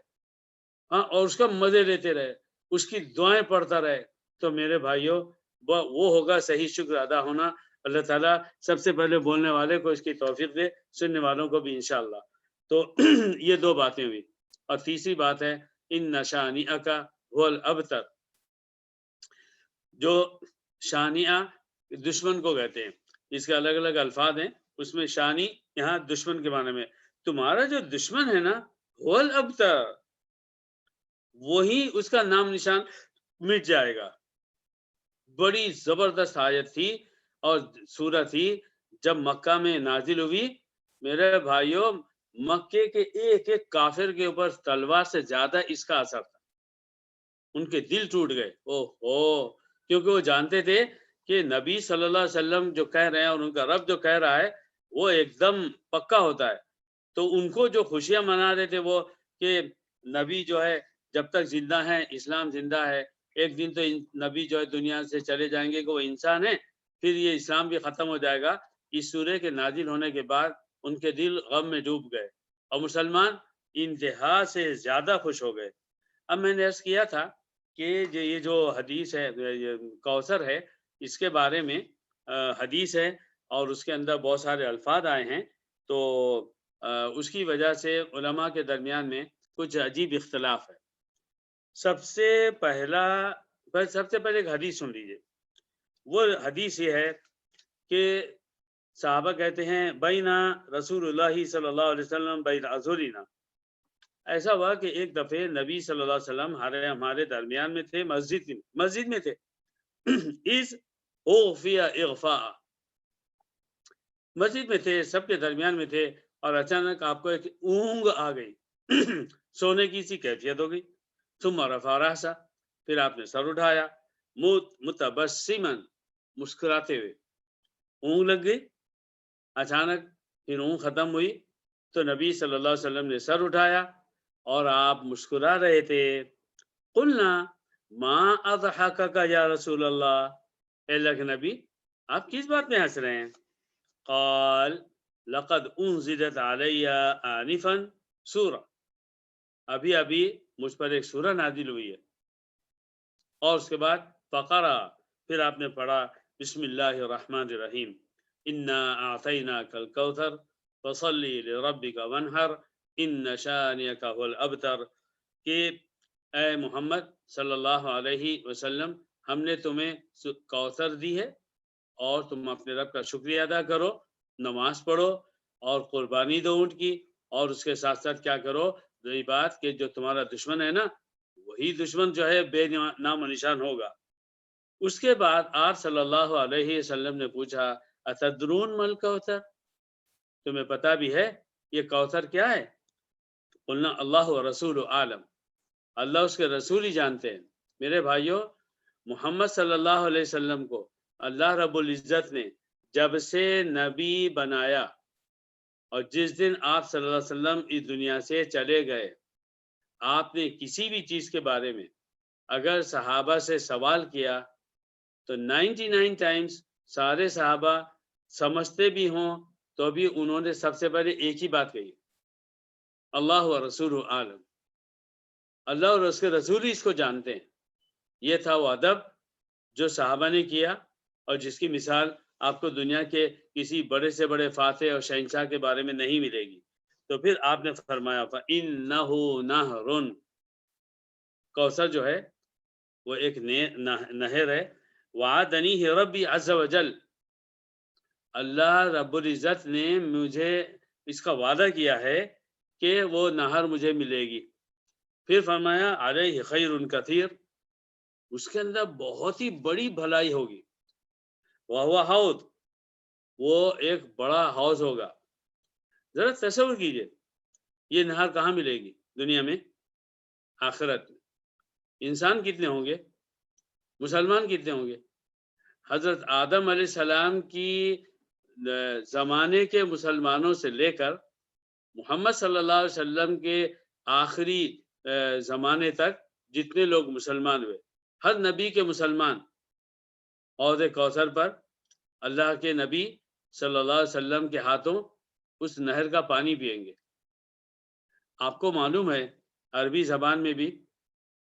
ہاں، اور اس کا مزے لیتے رہے، اس کی دعائیں پڑھتا رہے، تو میرے بھائیوں وہ ہوگا صحیح شکر ادا ہونا۔ اللہ تعالیٰ سب سے پہلے بولنے والے کو اس کی توفیق دے، سننے والوں کو بھی انشاءاللہ۔ تو یہ 2 باتیں ہوئی، اور تیسری بات ہے ان شانئک هو الابتر، جو شانیہ دشمن کو کہتے ہیں، اس کے الگ الگ الفاظ ہیں، اس میں شانی یہاں دشمن کے معنی میں، تمہارا جو دشمن ہے نا هو الابتر، وہی اس کا نام نشان مٹ جائے گا۔ بڑی زبردست آیت تھی اور سورت تھی، جب مکہ میں نازل ہوئی، میرے بھائیوں مکے کے ایک ایک کافر کے اوپر تلوار سے زیادہ اس کا اثر تھا، ان کے دل ٹوٹ گئے، کیونکہ وہ جانتے تھے کہ نبی صلی اللہ علیہ وسلم جو کہہ رہے ہیں اور ان کا رب جو کہہ رہا ہے وہ ایک دم پکا ہوتا ہے، تو ان کو جو خوشیاں منا رہے تھے وہ کہ نبی جو ہے جب تک زندہ ہیں، اسلام زندہ ہے، ایک دن تو نبی جو ہے دنیا سے چلے جائیں گے کہ وہ انسان ہے، پھر یہ اسلام بھی ختم ہو جائے گا۔ اس سورے کے نازل ہونے کے بعد ان کے دل غم میں ڈوب گئے، اور مسلمان انتہا سے زیادہ خوش ہو گئے۔ اب میں نے عرض کیا تھا کہ یہ جو حدیث ہے، کوثر ہے، اس کے بارے میں حدیث ہے اور اس کے اندر بہت سارے الفاظ آئے ہیں، تو اس کی وجہ سے علماء کے درمیان میں کچھ عجیب اختلاف ہے۔ سب سے پہلے ایک حدیث سن لیجیے، وہ حدیث یہ ہے کہ صحابہ کہتے ہیں بینا رسول اللہ صلی اللہ علیہ وسلم بین اظہرنا، ایسا ہوا کہ ایک دفعہ نبی صلی اللہ علیہ وسلم ہمارے درمیان میں تھے، مسجد میں تھے، اس اغفی اغفاء، مسجد میں تھے، سب کے درمیان میں تھے، اور اچانک آپ کو ایک اونگ آ گئی، سونے کی سی کیفیت ہو گئی، ثم رفع رأسہ، پھر آپ نے سر اٹھایا، متبسما، مسکراتے ہوئے، اونگ لگ گئی اچانک، پھر اونگ ختم ہوئی تو نبی صلی اللہ علیہ وسلم نے سر اٹھایا اور آپ مسکرا رہے تھے، قلنا ما اضحکک یا رسول اللہ، اے اللہ کے نبی آپ کس بات میں ہنس رہے ہیں؟ قال لقد انزلت علی آنفا سورہ، ابھی مجھ پر ایک سورہ نازل ہوئی ہے، اور اس کے بعد فقرا، پھر آپ نے پڑھا بسم اللہ الرحمن الرحیم، انا اعطیناک الکوثر فصلی لربک وانحر ان شانئک هو الابتر، کہ اے محمد صلی اللہ علیہ وسلم ہم نے تمہیں کوثر دی ہے اور تم اپنے رب کا شکریہ ادا کرو، نماز پڑھو اور قربانی دو اونٹ کی، اور اس کے ساتھ ساتھ کیا کرو، رہی بات کہ جو تمہارا دشمن ہے نا وہی دشمن جو ہے بے نام و نشان ہوگا۔ اس کے بعد آپ صلی اللہ علیہ وسلم نے پوچھا اتدرون مل کوثر، تمہیں پتا بھی ہے یہ کوثر کیا ہے؟ قلنا اللہ و رسول عالم، اللہ اس کے رسول ہی جانتے ہیں۔ میرے بھائیوں، محمد صلی اللہ علیہ وسلم کو اللہ رب العزت نے جب سے نبی بنایا اور جس دن آپ صلی اللہ علیہ وسلم اس دنیا سے چلے گئے، آپ نے کسی بھی چیز کے بارے میں اگر صحابہ سے سوال کیا تو 99 ٹائمز سارے صحابہ سمجھتے بھی ہوں تو بھی انہوں نے سب سے پہلے ایک ہی بات کہی، اللہ و رسول عالم، اللہ اور اس کے رسول ہی اس کو جانتے ہیں۔ یہ تھا وہ ادب جو صحابہ نے کیا، اور جس کی مثال آپ کو دنیا کے کسی بڑے سے بڑے فاتح اور شہنشاہ کے بارے میں نہیں ملے گی۔ تو پھر آپ نے فرمایا فَإِنَّهُ نَهْرٌ، کوثر جو ہے وہ ایک نہر ہے، وعدنیہ ربی عز وجل، اللہ رب العزت نے مجھے اس کا وعدہ کیا ہے کہ وہ نہر مجھے ملے گی۔ پھر فرمایا علیہ خیر کثیر، اس کے اندر بہت ہی بڑی بھلائی ہوگی، وہو حوض، وہ ایک بڑا حوض ہوگا۔ ذرا تصور کیجئے یہ نہر کہاں ملے گی؟ دنیا میں، آخرت میں۔ انسان کتنے ہوں گے؟ مسلمان کتنے ہوں گے؟ حضرت آدم علیہ السلام کی زمانے کے مسلمانوں سے لے کر محمد صلی اللہ علیہ وسلم کے آخری زمانے تک جتنے لوگ مسلمان ہوئے، ہر نبی کے مسلمان حوض کوثر پر اللہ کے نبی صلی اللہ علیہ وسلم کے ہاتھوں اس نہر کا پانی پئیں گے۔ آپ کو معلوم ہے عربی زبان میں بھی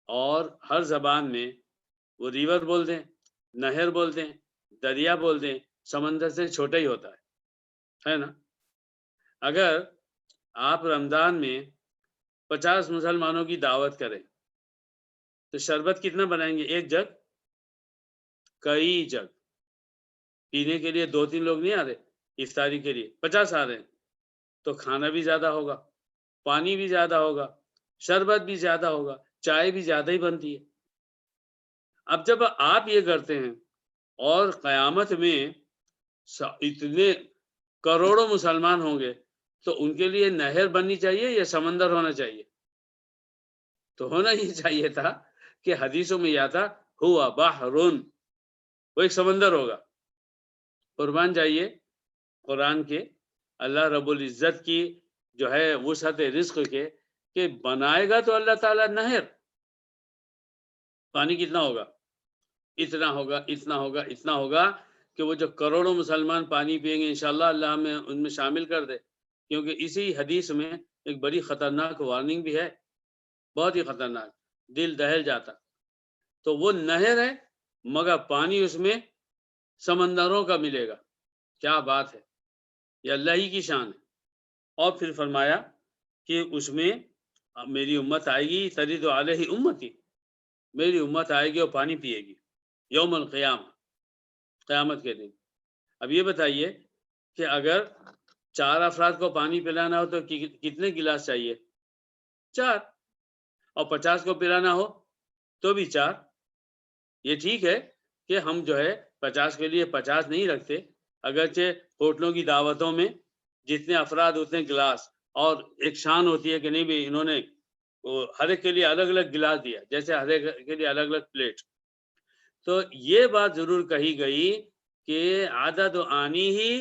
اور ہر زبان میں وہ ریور بولتے ہیں، نہر بولتے ہیں، دریا بولتے ہیں، سمندر سے چھوٹا ہی ہوتا ہے نا؟ اگر آپ رمضان میں 50 مسلمانوں کی دعوت کریں تو شربت کتنا بنائیں گے؟ ایک جگ؟ کئی جگ۔ پینے کے لیے 2-3 لوگ نہیں آ رہے، افطاری کے لیے 50 آ رہے ہیں، تو کھانا بھی زیادہ ہوگا، پانی بھی زیادہ ہوگا، شربت بھی زیادہ ہوگا، چائے بھی زیادہ ہی بنتی ہے۔ اب جب آپ یہ کرتے ہیں اور قیامت میں اتنے کروڑوں مسلمان ہوں گے تو ان کے لیے نہر بننی چاہیے یا سمندر ہونا چاہیے؟ تو ہونا ہی چاہیے تھا کہ حدیثوں میں یہ آتا ہوا بحرن، وہ ایک سمندر ہوگا۔ قربان جائیے قرآن کے اللہ رب العزت کی جو ہے وسعت رزق کے کہ بنائے گا تو اللہ تعالیٰ نہر، پانی کتنا ہوگا؟ اتنا ہوگا، اتنا ہوگا، اتنا ہوگا کہ وہ جو کروڑوں مسلمان پانی پئیں گے انشاءاللہ اللہ ہمیں ان میں شامل کر دے۔ کیونکہ اسی حدیث میں ایک بڑی خطرناک وارننگ بھی ہے، بہت ہی خطرناک، دل دہل جاتا۔ تو وہ نہر ہے مگر پانی اس میں سمندروں کا ملے گا۔ کیا بات ہے، یہ اللہ ہی کی شان ہے۔ اور پھر فرمایا کہ اس میں میری امت آئے گی، ترد علیہ امتی، میری امت آئے گی اور پانی پیے گی یوم القیامہ، قیامت کے دن۔ اب یہ بتائیے کہ اگر 4 افراد کو پانی پلانا ہو تو کتنے گلاس چاہیے؟ 4، اور 50 کو پلانا ہو تو بھی 4۔ یہ ٹھیک ہے کہ ہم جو ہے 50 کے لیے 50 نہیں رکھتے، اگرچہ ہوٹلوں کی دعوتوں میں جتنے افراد اتنے گلاس، اور ایک شان ہوتی ہے کہ نہیں بھی انہوں نے ہر ایک کے لیے الگ الگ گلاس دیا، جیسے ہر ایک کے لیے الگ الگ پلیٹ۔ تو یہ بات ضرور کہی گئی کہ عدد آنی ہی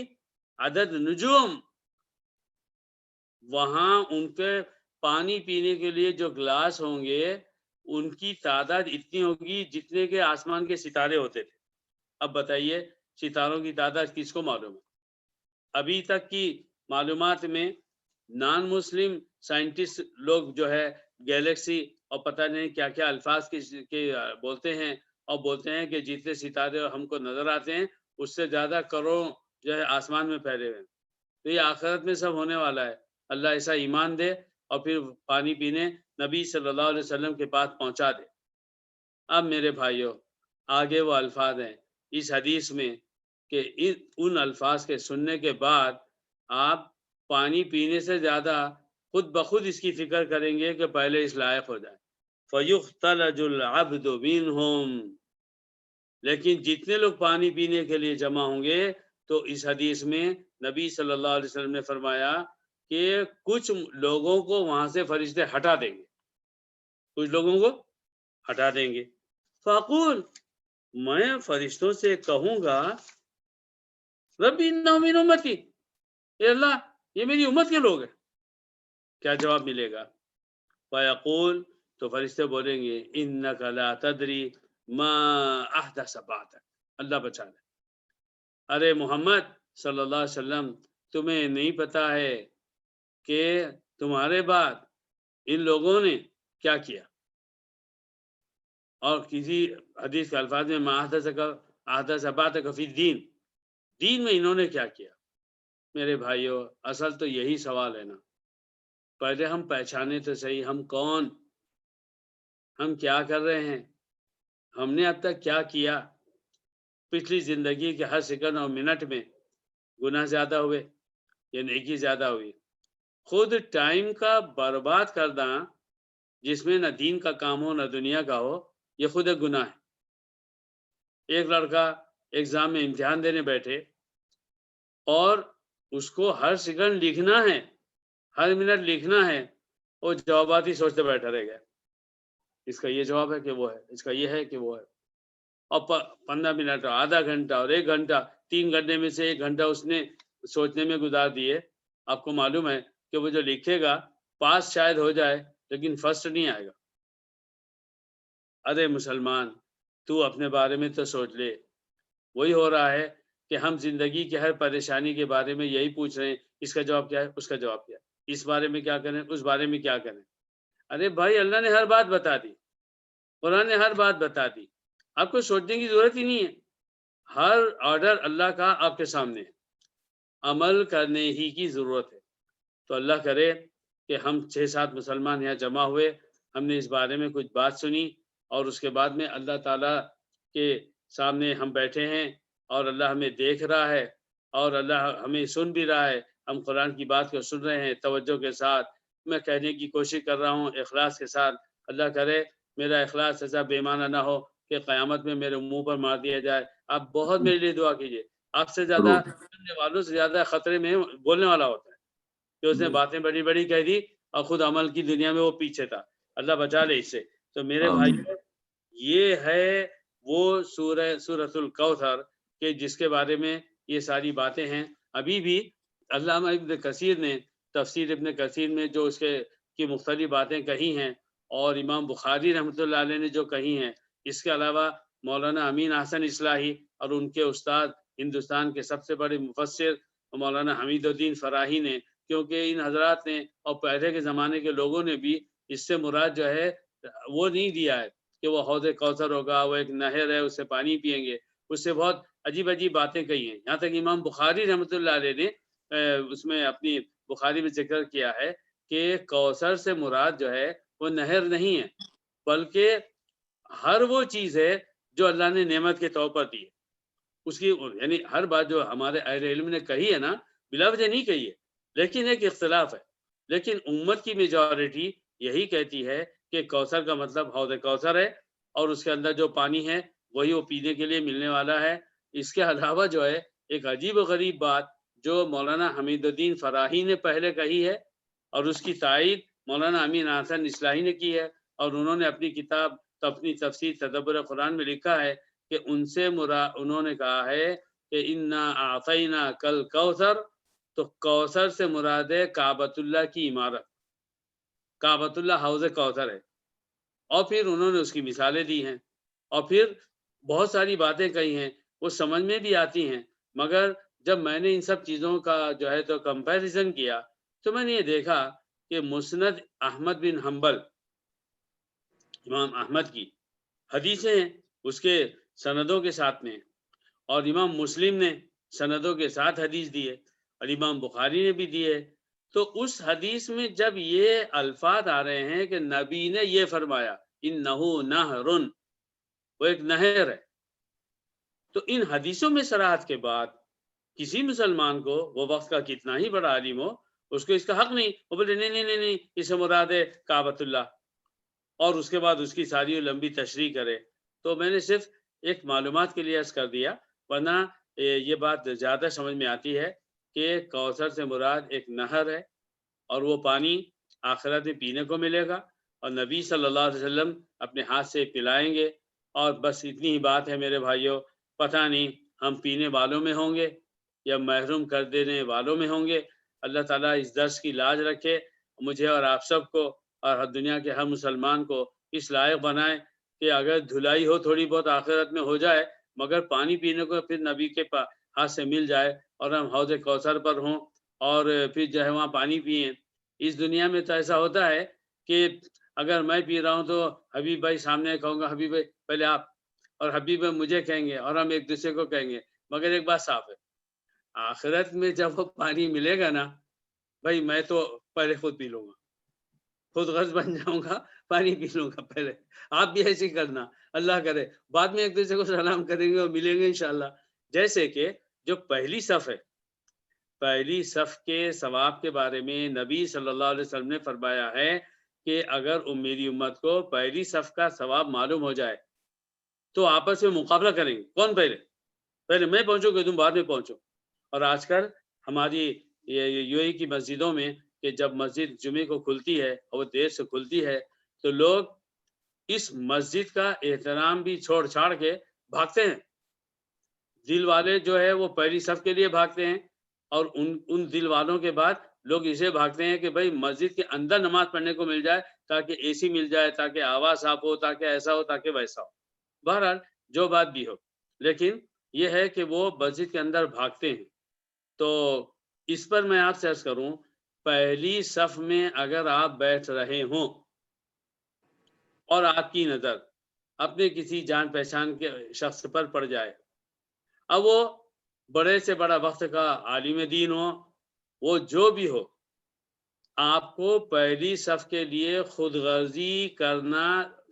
عدد نجوم، وہاں ان کے پانی پینے کے لیے جو گلاس ہوں گے ان کی تعداد اتنی ہوگی جتنے کے آسمان کے ستارے ہوتے تھے۔ اب بتائیے ستاروں کی تعداد کس کو معلوم ہے؟ ابھی تک کی معلومات میں نان مسلم سائنٹسٹ لوگ جو ہے گیلیکسی اور پتہ نہیں کیا کیا الفاظ کے بولتے ہیں، اور بولتے ہیں کہ جتنے ستارے ہم کو نظر آتے ہیں اس سے زیادہ کروڑوں جو ہے آسمان میں پھیلے ہوئے ہیں۔ تو یہ آخرت میں سب ہونے والا ہے، اللہ ایسا ایمان دے اور پھر پانی پینے نبی صلی اللہ علیہ وسلم کے پاس پہنچا دے۔ اب میرے بھائیوں آگے وہ الفاظ ہیں اس حدیث میں کہ ان الفاظ کے سننے کے بعد آپ پانی پینے سے زیادہ خود بخود اس کی فکر کریں گے کہ پہلے اس لائق ہو جائے۔ فَيُخْتَلَجُ الْعَبْدُ مِنْهُمْ، لیکن جتنے لوگ پانی پینے کے لیے جمع ہوں گے تو اس حدیث میں نبی صلی اللہ علیہ وسلم نے فرمایا کہ کچھ لوگوں کو وہاں سے فرشتے ہٹا دیں گے، کچھ لوگوں کو ہٹا دیں گے. فاقول، میں فرشتوں سے کہوں گا ربی انہم من امتی، اے اللہ یہ میری امت کے لوگ ہیں، کیا جواب ملے گا؟ فیقول، تو فرشتے بولیں گے انک لا تدری ما احدث بعدک، اللہ بچا لے، ارے محمد صلی اللہ علیہ وسلم تمہیں نہیں پتا ہے کہ تمہارے بعد ان لوگوں نے کیا کیا. اور کسی حدیث کے الفاظ میں ما احدث بعدک فی الدین، دین میں انہوں نے کیا کیا. میرے بھائیوں، اصل تو یہی سوال ہے نا، پہلے ہم پہچانے تو صحیح ہم کون، ہم کیا کر رہے ہیں، ہم نے اب تک کیا کیا. پچھلی زندگی کے ہر سیکنڈ اور منٹ میں گناہ زیادہ ہوئے یا نیکی زیادہ ہوئی. خود ٹائم کا برباد کرنا جس میں نہ دین کا کام ہو نہ دنیا کا ہو، یہ خود ایک گناہ ہے. ایک لڑکا ایگزام میں امتحان دینے بیٹھے اور اس کو ہر سیکنڈ لکھنا ہے، ہر منٹ لکھنا ہے، وہ جوابات ہی سوچتے بیٹھا رہ گیا، اس کا یہ جواب ہے کہ وہ ہے، اس کا یہ ہے کہ وہ ہے. اور 15 منٹ اور آدھا گھنٹہ اور 1 گھنٹہ، 3 گھنٹے میں سے 1 گھنٹہ اس نے سوچنے میں گزار دیے. آپ کو معلوم ہے کہ وہ جو لکھے گا پاس شاید ہو جائے لیکن فرسٹ نہیں آئے گا. ارے مسلمان، تو اپنے بارے میں تو سوچ لے. وہی ہو رہا ہے کہ ہم زندگی کی ہر پریشانی کے بارے میں یہی پوچھ رہے ہیں، اس کا جواب کیا ہے، اس کا جواب کیا ہے، اس بارے میں کیا کریں، اس بارے میں کیا کریں. ارے بھائی، اللہ نے ہر بات بتا دی، قرآن نے ہر بات بتا دی، آپ کو سوچنے کی ضرورت ہی نہیں ہے. ہر آرڈر اللہ کا آپ کے سامنے ہے، عمل کرنے ہی کی ضرورت ہے. تو اللہ کرے کہ ہم 6-7 مسلمان یہاں جمع ہوئے، ہم نے اس بارے میں کچھ بات سنی اور اس کے بعد میں اللہ تعالیٰ کے سامنے ہم بیٹھے ہیں اور اللہ ہمیں دیکھ رہا ہے اور اللہ ہمیں سن بھی رہا ہے. ہم قرآن کی بات کو سن رہے ہیں توجہ کے ساتھ. میں کہنے کی کوشش کر رہا ہوں اخلاص کے ساتھ. اللہ کرے میرا اخلاص ایسا بے معنی نہ ہو کہ قیامت میں میرے منہ پر مار دیا جائے. آپ بہت میرے لیے دعا کیجیے. آپ سے زیادہ سننے والوں سے زیادہ خطرے میں بولنے والا ہوتا ہے کہ اس نے باتیں بڑی بڑی کہہ دی اور خود عمل کی دنیا میں وہ پیچھے تھا. اللہ بچا لے اس سے. تو میرے بھائی، یہ ہے وہ سورۃ الکوثر کہ جس کے بارے میں یہ ساری باتیں ہیں. ابھی بھی علامہ ابن کثیر نے تفسیر ابن کثیر میں جو اس کے کی مختلف باتیں کہی ہیں اور امام بخاری رحمۃ اللہ علیہ نے جو کہی ہیں، اس کے علاوہ مولانا امین احسن اصلاحی اور ان کے استاد ہندوستان کے سب سے بڑے مفسر مولانا حمید الدین فراہی نے، کیونکہ ان حضرات نے اور پہلے کے زمانے کے لوگوں نے بھی اس سے مراد جو ہے وہ نہیں دیا ہے کہ وہ حوض کوثر ہوگا، وہ ایک نہر ہے اس سے پانی پئیں گے. اس سے بہت عجیب عجیب باتیں کہی ہیں. یہاں تک امام بخاری رحمۃ اللہ علیہ نے اس میں اپنی بخاری میں ذکر کیا ہے کہ کوثر سے مراد جو ہے وہ نہر نہیں ہے بلکہ ہر وہ چیز ہے جو اللہ نے نعمت کے طور پر دی ہے. اس کی یعنی ہر بات جو ہمارے اہل علم نے کہی ہے نا، بلا وجہ نہیں کہی ہے، لیکن ایک اختلاف ہے. لیکن امت کی میجورٹی یہی کہتی ہے کہ کوثر کا مطلب حوض کوثر ہے اور اس کے اندر جو پانی ہے وہی وہ پینے کے لیے ملنے والا ہے. اس کے علاوہ جو ہے ایک عجیب و غریب بات جو مولانا حمید الدین فراہی نے پہلے کہی ہے اور اس کی تائید مولانا امین احسن اصلاحی نے کی ہے، اور انہوں نے اپنی کتاب اپنی تفسیر تدبر قرآن میں لکھا ہے کہ ان سے انہوں نے کہا ہے کہ انا اعطینا کل کوثر، تو کوثر سے مراد ہے کعبۃ اللہ کی عمارت، کعبۃ اللہ حوض کوثر ہے. اور پھر انہوں نے اس کی مثالیں دی ہیں اور پھر بہت ساری باتیں کہی ہیں، وہ سمجھ میں بھی آتی ہیں. مگر جب میں نے ان سب چیزوں کا جو ہے تو کمپیریزن کیا تو میں نے یہ دیکھا کہ مسند احمد بن حنبل، امام احمد کی حدیثیں ہیں اس کے سندوں کے ساتھ میں، اور امام مسلم نے سندوں کے ساتھ حدیث دیے اور امام بخاری نے بھی دیے. تو اس حدیث میں جب یہ الفاظ آ رہے ہیں کہ نبی نے یہ فرمایا انہو نہر، وہ ایک نہر ہے، تو ان حدیثوں میں صراحت کے بعد کسی مسلمان کو وہ وقت کا کتنا ہی بڑا عالم ہو، اس کو اس کا حق نہیں، وہ بولے نہیں نہیں نہیں نہیں، اس سے مراد ہے کعبۃ اللہ. اور اس کے بعد اس کی ساری لمبی تشریح کرے. تو میں نے صرف ایک معلومات کے لیے عرض کر دیا، ورنہ یہ بات زیادہ سمجھ میں آتی ہے کہ کوثر سے مراد ایک نہر ہے اور وہ پانی آخرت میں پینے کو ملے گا اور نبی صلی اللہ علیہ وسلم اپنے ہاتھ سے پلائیں گے. اور بس اتنی ہی بات ہے میرے بھائیوں. پتہ نہیں ہم پینے والوں میں ہوں گے یا محروم کر دینے والوں میں ہوں گے. اللہ تعالیٰ اس درس کی لاج رکھے، مجھے اور آپ سب کو اور دنیا کے ہر مسلمان کو اس لائق بنائے کہ اگر دھلائی ہو تھوڑی بہت آخرت میں ہو جائے، مگر پانی پینے کو پھر نبی کے ہاتھ سے مل جائے اور ہم حوض کوثر پر ہوں اور پھر جو ہے وہاں پانی پئیں. اس دنیا میں تو ایسا ہوتا ہے کہ اگر میں پی رہا ہوں تو حبیب بھائی سامنے کہوں گا حبیب بھائی پہلے آپ، اور حبیب بھائی مجھے کہیں گے اور ہم ایک دوسرے کو کہیں گے. مگر ایک بات صاف ہے، آخرت میں جب وہ پانی ملے گا نا بھائی، میں تو پہلے خود پی لوں گا، خود غرض بن جاؤں گا، پانی پی لوں گا پہلے. آپ بھی ایسے ہی کرنا، اللہ کرے بعد میں ایک دوسرے کو سلام کریں گے اور ملیں گے انشاءاللہ. جیسے کہ جو پہلی صف ہے، پہلی صف کے ثواب کے بارے میں نبی صلی اللہ علیہ وسلم نے فرمایا ہے کہ اگر میری امت کو پہلی صف کا ثواب معلوم ہو جائے تو آپس میں مقابلہ کریں گے، کون پہلے میں پہنچوں کہ تم بعد میں پہنچو. اور آج کل ہماری یو اے کی مسجدوں میں کہ جب مسجد جمعے کو کھلتی ہے اور وہ دیر سے کھلتی ہے تو لوگ اس مسجد کا احترام بھی چھوڑ چھاڑ کے بھاگتے ہیں. دل والے جو ہے وہ پہلی صف کے لیے بھاگتے ہیں اور ان دل والوں کے بعد لوگ اسے بھاگتے ہیں کہ بھائی مسجد کے اندر نماز پڑھنے کو مل جائے، تاکہ اے سی مل جائے، تاکہ آواز صاف ہو، تاکہ ایسا ہو، تاکہ ویسا ہو. بہرحال جو بات بھی ہو، لیکن یہ ہے کہ وہ مسجد کے اندر بھاگتے ہیں. تو اس پر میں آپ سے عرض کروں، پہلی صف میں اگر آپ بیٹھ رہے ہوں اور آپ کی نظر اپنے کسی جان پہچان کے شخص پر پڑ جائے، اب وہ بڑے سے بڑا وقت کا عالم دین ہو، وہ جو بھی ہو، آپ کو پہلی صف کے لیے خود غرضی کرنا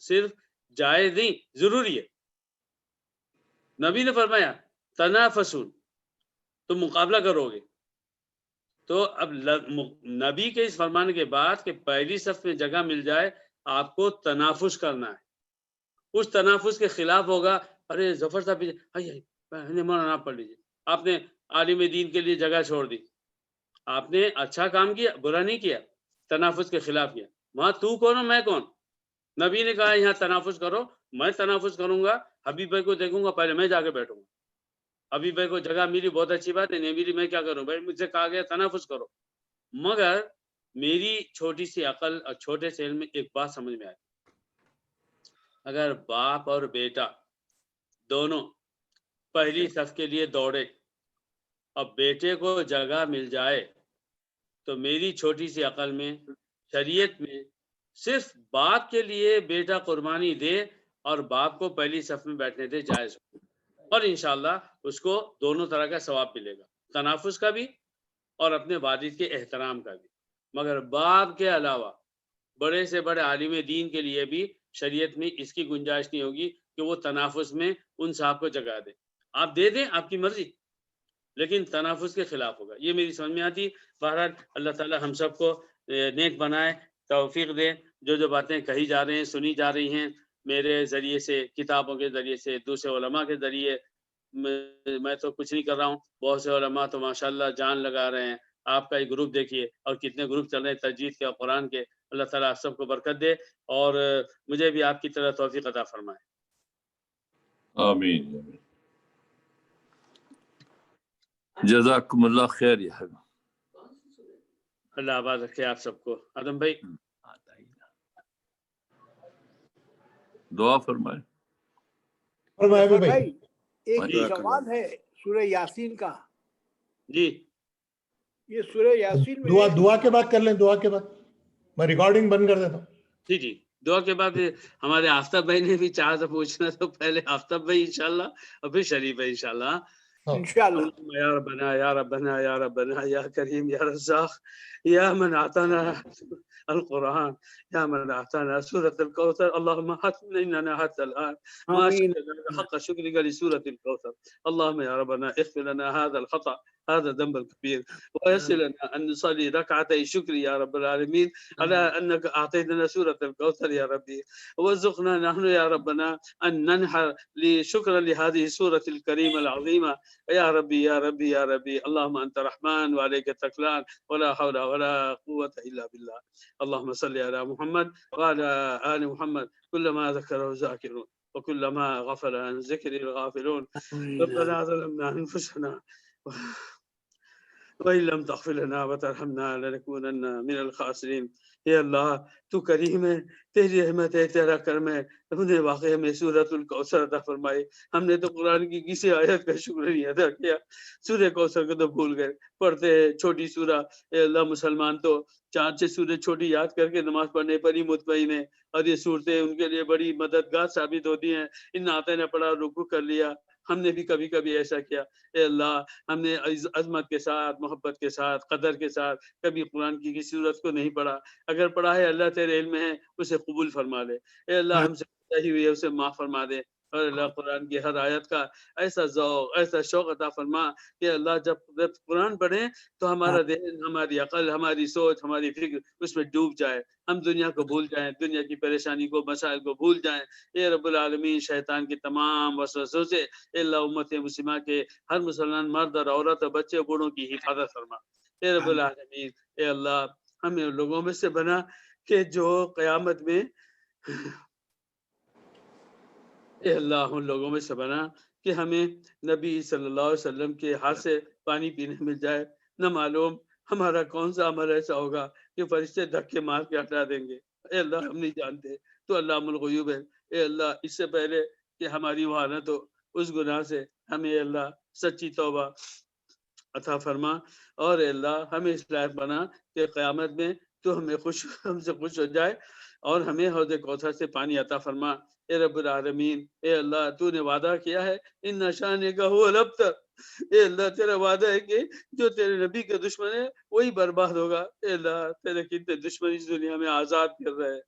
صرف جائز نہیں، ضروری ہے. نبی نے فرمایا تنافسون، تم مقابلہ کرو گے. تو اب نبی کے اس فرمان کے بعد کہ پہلی صف میں جگہ مل جائے، آپ کو تنافس کرنا ہے. اس تنافس کے خلاف ہوگا، ارے ظفر صاحب مولانا آپ پڑھ لیجیے، آپ نے عالم دین کے لیے جگہ چھوڑ دی. آپ نے اچھا کام کیا، برا نہیں کیا، تنافس کے خلاف کیا. وہاں تو کون ہو میں کون؟ نبی نے کہا یہاں تنافس کرو، میں تنافس کروں گا، حبیب بھائی کو دیکھوں گا، پہلے میں جا کے بیٹھوں گا. حبیب بھائی کو جگہ ملی، بہت اچھی بات ہے، نہیں ملی میں کیا کروں بھائی، مجھ سے کہا گیا تنافس کرو. مگر میری چھوٹی سی عقل اور چھوٹے سے علم میں ایک بات سمجھ میں آئی، اگر باپ اور بیٹا دونوں پہلی صف کے لیے دوڑے اور بیٹے کو جگہ مل جائے تو میری چھوٹی سی عقل میں شریعت میں صرف باپ کے لیے بیٹا قربانی دے اور باپ کو پہلی صف میں بیٹھنے دے، جائز ہو، اور انشاءاللہ اس کو دونوں طرح کا ثواب ملے گا، تنافس کا بھی اور اپنے والد کے احترام کا بھی. مگر باپ کے علاوہ بڑے سے بڑے عالم دین کے لیے بھی شریعت میں اس کی گنجائش نہیں ہوگی کہ وہ تنافس میں ان صاحب کو جگہ دے. آپ دے دیں، آپ کی مرضی، لیکن تنافس کے خلاف ہوگا. یہ میری سمجھ میں آتی. بہرحال اللہ تعالی ہم سب کو نیک بنائے، توفیق دے. جو باتیں کہی جا رہی ہیں، سنی جا رہی ہیں میرے ذریعے سے، کتابوں کے ذریعے سے، دوسرے علماء کے ذریعے، میں تو کچھ نہیں کر رہا ہوں، بہت سے علماء تو ماشاءاللہ جان لگا رہے ہیں. آپ کا ایک گروپ دیکھیے اور کتنے گروپ چل رہے ہیں تجوید کے اور قرآن کے. اللہ تعالیٰ آپ سب کو برکت دے اور مجھے بھی آپ کی طرح توفیق عطا فرمائے. آمین. جزاکم اللہ خیر. یا اللہ آباد رکھے آپ سب کو. آدم بھائی دعا فرمائے. بھائی ایک سوال ہے سورہ یاسین کا. جی یہ سورہ یاسین میں دعا کے بعد کر لیں، دعا کے بعد میں ریکارڈنگ بند کر دیتا ہوں. جی دعا کے بعد ہمارے آفتاب بھائی نے بھی چاہا تھا پوچھنا، تو پہلے آفتاب بھائی انشاءاللہ اور پھر شریف بھائی انشاءاللہ. انشاءاللہ. یا ربنا یا ربنا یا ربنا یا کریم یا رزاق یا من اعطانا القرآن یا من اعطانا سورة الكوثر اللهم حتم اننا حتى الان ما آمین. شكرك حق شكرك لسورة الكوثر. اللهم يا ربنا اغفر لنا هذا الخطأ هذا ذنب الكبير، ويسر لنا أن نصلي ركعتي شكر يا رب العالمين على أنك أعطيتنا سورة الكوثر يا ربي، وارزقنا نحن يا ربنا أن ننحر شكرا لهذه السورة الكريمة العظيمة يا ربي يا ربي يا ربي. اللهم أنت رحمن وعليك تكلان ولا حول ولا قوة إلا بالله. اللهم صل على محمد وعلى آل محمد كلما ذكره ذاكرون وكلما غفل عن ذكر الغافلون. ربنا ظلمنا أنفسنا وإن لم تغفر لنا وترحمنا لنكونن من الخاسرين. یا اللہ تو کریم ہے، تیری رحمت ہے، تیرا کرم ہے، ہم نے واقعی ہمیں سورۃ الکوثر عطا فرمائی. ہم نے تو قرآن کی کسی آیت کا شکر نہیں ادا کیا، سورہ کوثر کو تو بھول گئے. پڑھتے ہیں چھوٹی سورہ، اے اللہ مسلمان تو 4 سورہ چھوٹی یاد کر کے نماز پڑھنے پر ہی مطمئن ہے، اور یہ صورتیں ان کے لیے بڑی مددگار ثابت ہوتی ہیں. ان آتے نے پڑھا، رکوع کر لیا. ہم نے بھی کبھی کبھی ایسا کیا. اے اللہ ہم نے عظمت کے ساتھ، محبت کے ساتھ، قدر کے ساتھ کبھی قرآن کی کسی صورت کو نہیں پڑھا. اگر پڑھا ہے اللہ تیرے علم ہے، اسے قبول فرما لے. اے اللہ ہم سے چاہی ہوئی ہے اسے معاف فرما دے. اور اللہ قرآن کی ہر آیت کا ایسا ذوق، ایسا شوق عطا فرما کہ اللہ جب قرآن پڑھیں تو ہمارا ذہن، ہماری عقل، ہماری سوچ، ہماری فکر اس میں ڈوب جائے. ہم دنیا کو بھول جائیں، دنیا کی پریشانی کو، مسائل کو بھول جائیں. اے رب العالمین شیطان کی تمام وسوسوں سے اے اللہ امت مسلمہ کے ہر مسلمان مرد اور عورت اور بچے بوڑھوں کی حفاظت فرما. اے رب العالمین اے اللہ ہمیں لوگوں میں سے بنا کہ جو قیامت میں، اے اللہ ان لوگوں میں سے بنا کہ ہمیں نبی صلی اللہ علیہ وسلم کے ہاتھ سے پانی پینے مل جائے. نہ معلوم ہمارا کون سا عمل ایسا ہوگا کہ فرشتے دھکے مار کے ہٹا دیں گے. اے اللہ ہم نہیں جانتے، تو علام الغیوب ہے. اے اللہ اس سے پہلے کہ ہماری وہاں نہ تو اس گناہ سے ہمیں اے اللہ سچی توبہ عطا فرما، اور اے اللہ ہمیں اس لائق بنا کہ قیامت میں تو ہم سے خوش ہو جائے اور ہمیں حوض کوثر سے پانی عطا فرما. اے رب العالمین اے اللہ تو نے وعدہ کیا ہے ان نشانے کا ہو الابتر. اے اللہ تیرا وعدہ ہے کہ جو تیرے نبی کا دشمن ہے وہی برباد ہوگا. اے اللہ تیرے کتنے دشمن اس دنیا میں آزاد کر رہے ہیں.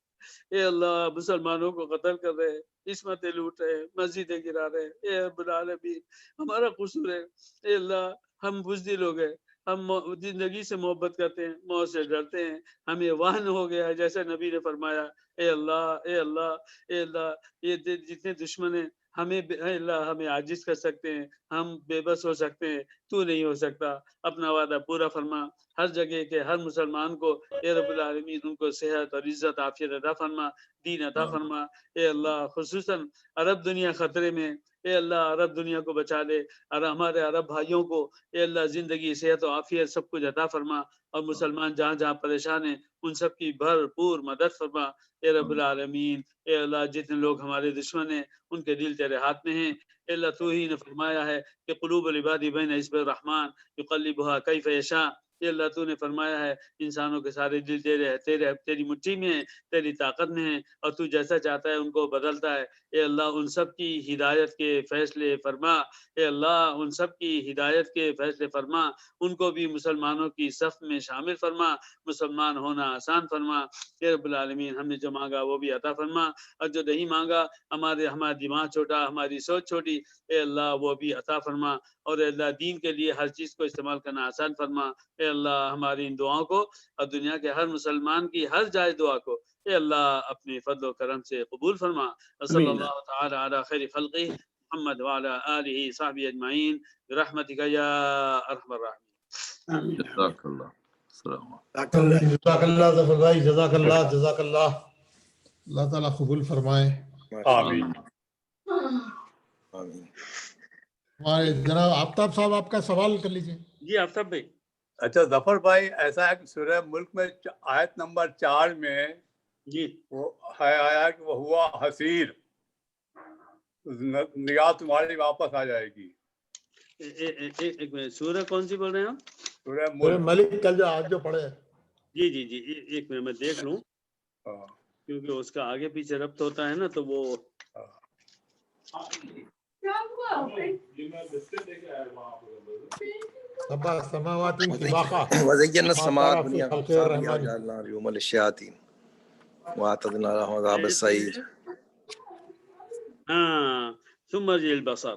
اے اللہ مسلمانوں کو قتل کر رہے ہیں، عصمتیں لوٹ رہے ہیں، مسجدیں گرا رہے ہیں. اے رب العالمین ہمارا قصور ہے. اے اللہ ہم بزدل ہو گئے، ہم زندگی سے محبت کرتے ہیں، موت سے ڈرتے ہیں، ہمیں وہن ہو گیا جیسا نبی نے فرمایا. اے اللہ اے اللہ اے اللہ یہ جتنے دشمن ہیں ہمیں اے اللہ ہمیں عاجز کر سکتے ہیں، ہم بے بس ہو سکتے ہیں، تو نہیں ہو سکتا. اپنا وعدہ پورا فرما. ہر جگہ کے ہر مسلمان کو اے رب العالمین ان کو صحت اور عزت عافیت عطا فرما، دین عطا فرما. اے اللہ خصوصاً عرب دنیا خطرے میں، اے اللہ عرب دنیا کو بچا لے، اور ہمارے عرب بھائیوں کو اے اللہ زندگی، صحت و عافیت سب کچھ عطا فرما. اور مسلمان جہاں جہاں پریشان ہیں ان سب کی بھرپور مدد فرما. اے رب العالمین اے اللہ جتنے لوگ ہمارے دشمن ہیں ان کے دل تیرے ہاتھ میں ہیں. اے اللہ تو ہی نے فرمایا ہے کہ قلوب العباد بین اصبع الرحمن یقلبها کیف یشاء. اے اللہ تو نے فرمایا ہے انسانوں کے سارے دل تیری مٹھی میں ہیں، تیری طاقت میں ہیں، اور تو جیسا چاہتا ہے ان کو بدلتا ہے. اے اللہ ان سب کی ہدایت کے فیصلے فرما. اے اللہ ان سب کی ہدایت کے فیصلے فرما، ان کو بھی مسلمانوں کی صف میں شامل فرما، مسلمان ہونا آسان فرما. اے رب العالمین ہم نے جو مانگا وہ بھی عطا فرما، اور جو نہیں مانگا ہمارا دماغ چھوٹا، ہماری سوچ چھوٹی، اے اللہ وہ بھی عطا فرما. اور اے اللہ دین کے لیے ہر چیز کو استعمال کرنا آسان فرما. اے اللہ ہماری ان دعاؤں کو اور دنیا کے ہر مسلمان کی ہر جائز دعا کو اے اللہ اپنے فضل و کرم سے قبول فرما. صلی اللہ تعالی علی خیر خلقہ محمد وعلی آلہ صحبہ اجمعین برحمتک یا ارحم الراحمین. جزاک اللہ. السلام جزاک اللہ ظفر بھائی، جزاک اللہ جزاک اللہ. اللہ تعالیٰ قبول فرمائے. آمین. ہمارے جناب آفتاب صاحب آپ کا سوال کر لیجیے. جی آفتاب بھائی. اچھا ظفر بھائی، ایسا ہے کہ سورہ ملک میں آیت نمبر 4 میں جی وہ ہے آیا کہ وہ ہوا حسیر، نگاہ تمہاری واپس آ جائے گی. ایک منٹ، سورہ کون سی بول رہے ہیں آپ؟ سورہ سورہ ملک. ملک کل جو آج جو پڑھے. جی جی جی ایک منٹ میں دیکھ لوں، کیونکہ اس کا آگے پیچھے ربط ہوتا ہے نا تو وہ سبع سماوات طباقا وزينا السماء ما الدنيا ترى في خلق بمصابيح الرحمن. وجعلنا رجوما للشياطين واعتدنا لهم عذاب السعير. ہاں ثم ارجع البصر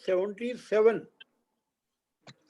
77,